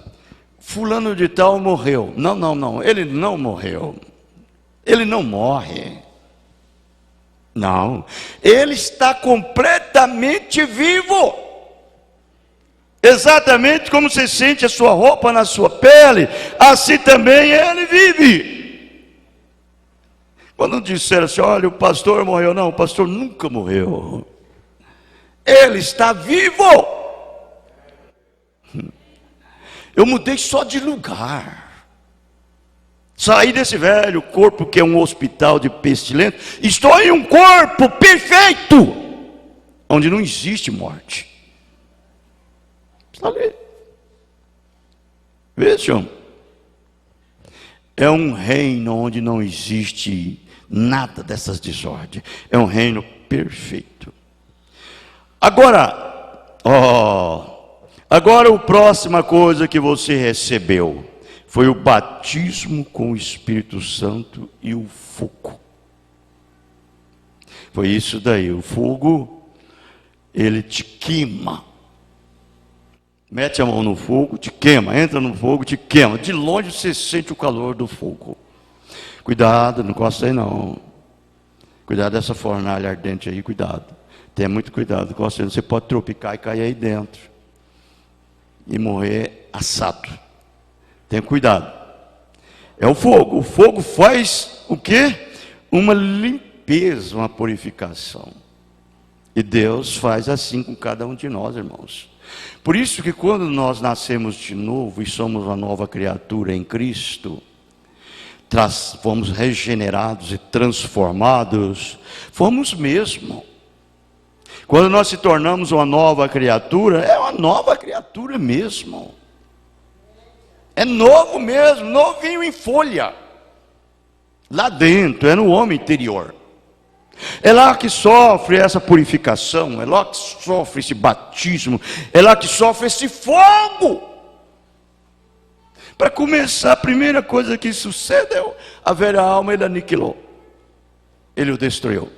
fulano de tal morreu. Não, ele não morreu. Ele não morre. Não, ele está completamente vivo. Exatamente como você sente a sua roupa na sua pele, assim também ele vive. Quando disseram assim, olha, o pastor morreu. Não, o pastor nunca morreu. Ele está vivo. Eu mudei só de lugar. Saí desse velho corpo que é um hospital de pestilência. Estou em um corpo perfeito, onde não existe morte. Está ali. Vejam. É um reino onde não existe nada dessas desordens. É um reino perfeito. Agora, a próxima coisa que você recebeu foi o batismo com o Espírito Santo e o fogo. Foi isso daí. O fogo, ele te queima. Mete a mão no fogo, te queima. Entra no fogo, te queima. De longe você sente o calor do fogo. Cuidado, não encosta aí não. Cuidado dessa fornalha ardente aí, cuidado. Tenha muito cuidado, você pode tropicar e cair aí dentro. E morrer assado. Tenha cuidado. É o fogo. O fogo faz o quê? Uma limpeza, uma purificação. E Deus faz assim com cada um de nós, irmãos. Por isso que quando nós nascemos de novo e somos uma nova criatura em Cristo, fomos regenerados e transformados, fomos mesmo. Quando nós se tornamos uma nova criatura, é uma nova criatura mesmo. É novo mesmo, novinho em folha. Lá dentro, é no homem interior. É lá que sofre essa purificação, é lá que sofre esse batismo, é lá que sofre esse fogo. Para começar, a primeira coisa que sucedeu, a velha alma ele aniquilou. Ele o destruiu.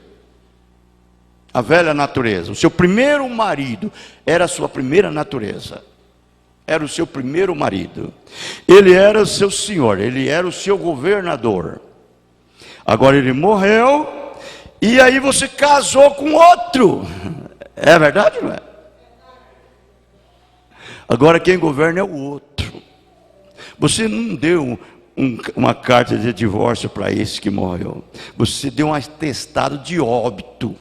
A velha natureza, o seu primeiro marido, era a sua primeira natureza. Era o seu primeiro marido. Ele era o seu senhor, ele era o seu governador. Agora ele morreu, e aí você casou com outro. É verdade, não é? Agora quem governa é o outro. Você não deu uma carta de divórcio para esse que morreu. Você deu um atestado de óbito,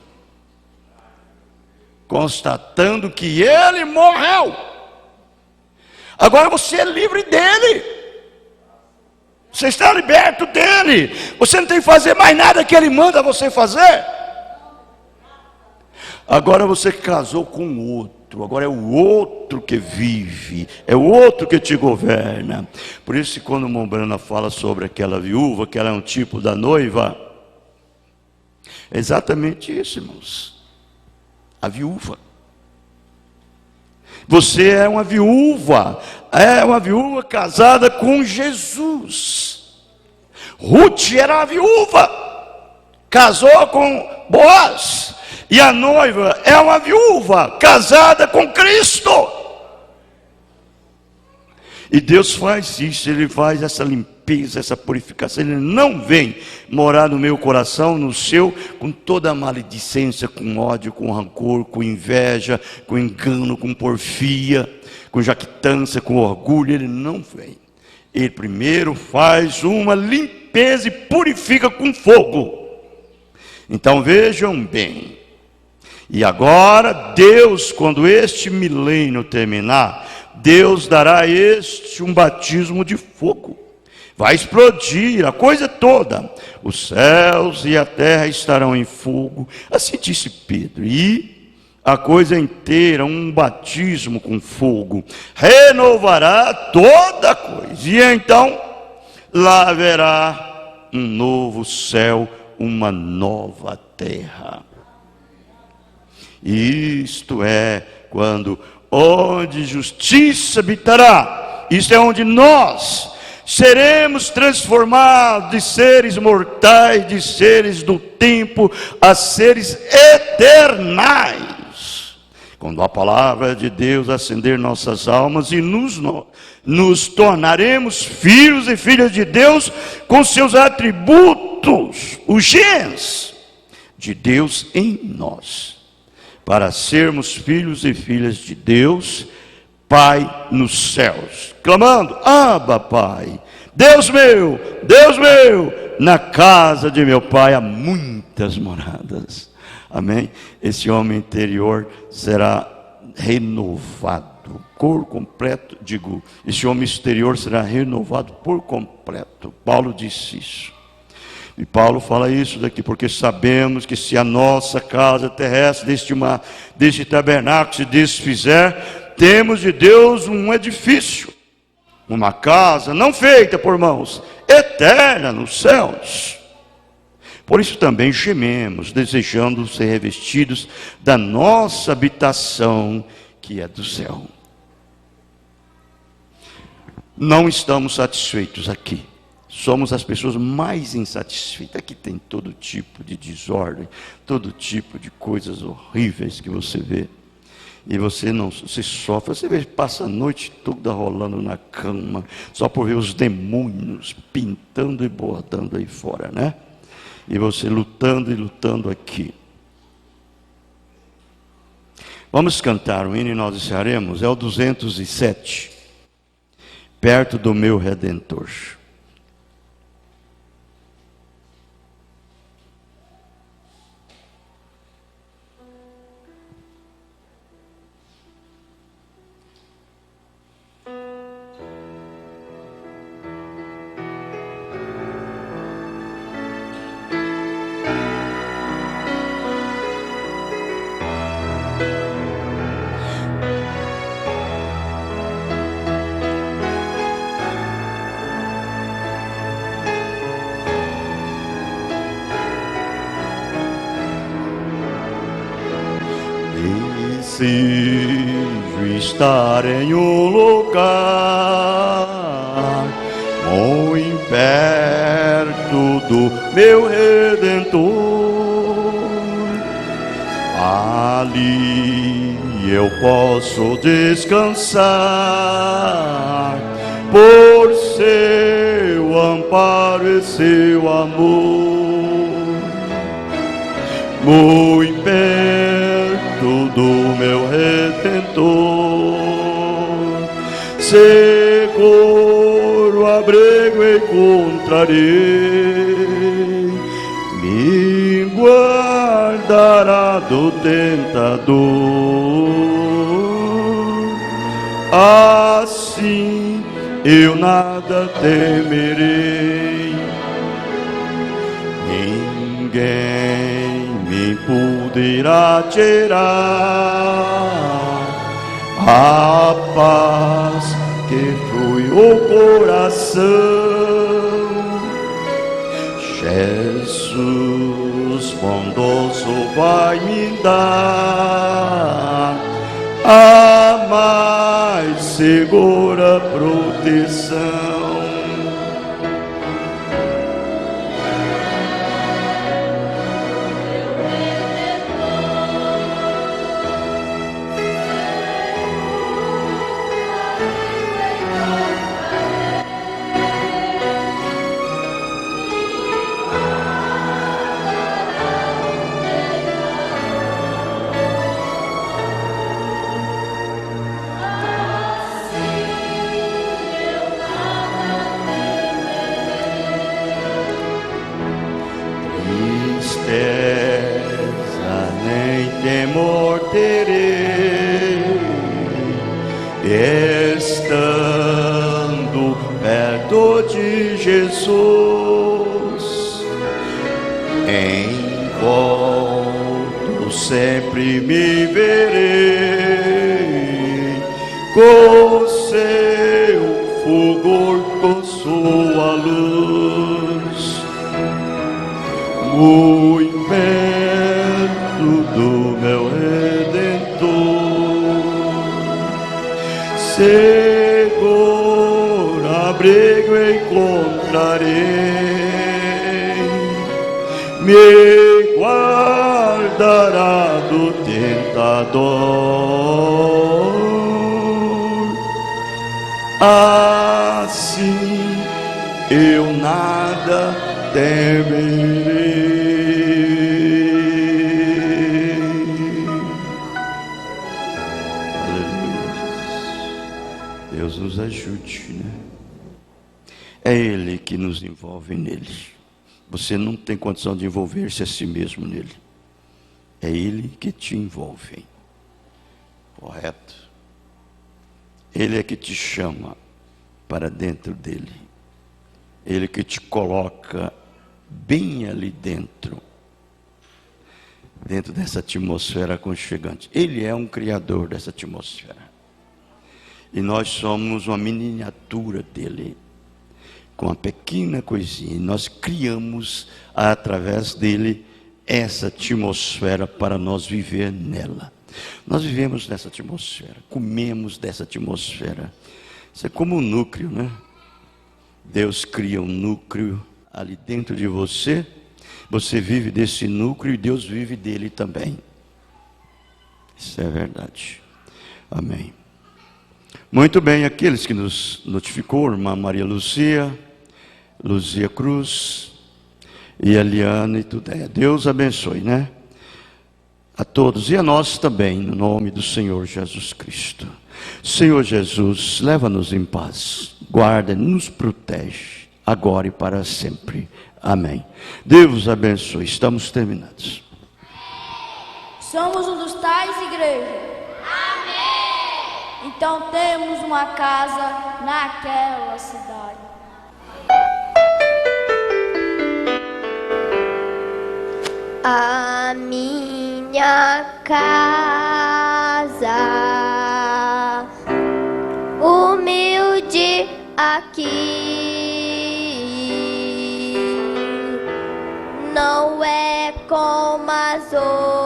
constatando que ele morreu. Agora você é livre dele. Você está liberto dele. Você não tem que fazer mais nada que ele manda você fazer. Agora você casou com o outro. Agora é o outro que vive. É o outro que te governa. Por isso quando o Mombrana fala sobre aquela viúva, que ela é um tipo da noiva, é exatamente isso, irmãos. A viúva. Você é uma viúva casada com Jesus. Ruth era uma viúva, casou com Boaz. E a noiva é uma viúva casada com Cristo. E Deus faz isso, Ele faz essa limpeza, essa purificação. Ele não vem morar no meu coração, no seu, com toda a maledicência, com ódio, com rancor, com inveja, com engano, com porfia, com jactância, com orgulho. Ele não vem. Ele primeiro faz uma limpeza e purifica com fogo. Então vejam bem. E agora Deus, quando este milênio terminar, Deus dará a este um batismo de fogo. Vai explodir a coisa toda. Os céus e a terra estarão em fogo. Assim disse Pedro. E a coisa inteira, um batismo com fogo, renovará toda a coisa. E então lá haverá um novo céu, uma nova terra. Isto é quando onde justiça habitará. Isto é onde nós seremos transformados de seres mortais, de seres do tempo, a seres eternais. Quando a palavra de Deus acender nossas almas e nos tornaremos filhos e filhas de Deus com seus atributos, os genes de Deus em nós. Para sermos filhos e filhas de Deus, Pai nos céus, clamando: Abba, Pai, Deus meu, na casa de meu Pai há muitas moradas. Amém? Esse homem interior será renovado por completo, esse homem exterior será renovado por completo. Paulo disse isso. E Paulo fala isso daqui, porque sabemos que se a nossa casa terrestre deste tabernáculo se desfizer, temos de Deus um edifício, uma casa não feita por mãos, eterna nos céus. Por isso também gememos, desejando ser revestidos da nossa habitação, que é do céu. Não estamos satisfeitos aqui. Somos as pessoas mais insatisfeitas. Aqui tem todo tipo de desordem, todo tipo de coisas horríveis que você vê. E você sofre, você passa a noite toda rolando na cama, só por ver os demônios pintando e bordando aí fora, né? E você lutando e lutando aqui. Vamos cantar um hino e nós encerraremos. É o 207. Perto do meu Redentor. Desejo estar em um lugar muito perto do meu Redentor. Ali eu posso descansar por seu amparo e seu amor. Muito perto do meu Redentor, seguro abrigo encontrarei, me guardará do tentador. Assim eu nada temerei, ninguém me poderá tirar a paz que flui o coração. Jesus bondoso vai me dar a mais segura proteção. terei, estando perto de Jesus, envolto sempre me verei, com seu fulgor, com sua luz, muito perto do meu Redentor, seguro abrigo encontrarei, me guardará do tentador. Assim eu nada temerei. Aleluia. Deus nos ajude, né? É Ele que nos envolve nele. Você não tem condição de envolver-se a si mesmo nele. É Ele que te envolve. Correto? Ele é que te chama para dentro dele. Ele que te coloca bem ali dentro dessa atmosfera aconchegante. Ele é um criador dessa atmosfera. E nós somos uma miniatura dele, com uma pequena coisinha. E nós criamos, através dele, essa atmosfera para nós viver nela. Nós vivemos nessa atmosfera, comemos dessa atmosfera. Isso é como um núcleo, né? Deus cria um núcleo ali dentro de você. Você vive desse núcleo e Deus vive dele também. Isso é verdade. Amém. Muito bem, aqueles que nos notificou, irmã Maria Luzia Cruz e a Liana e tudo. Deus abençoe, né? A todos e a nós também, no nome do Senhor Jesus Cristo. Senhor Jesus, leva-nos em paz, guarda, nos protege, agora e para sempre. Amém. Deus abençoe. Estamos terminados. Somos um dos tais, igreja? Amém! Então temos uma casa naquela cidade. A minha casa, humilde aqui, não é como as outras.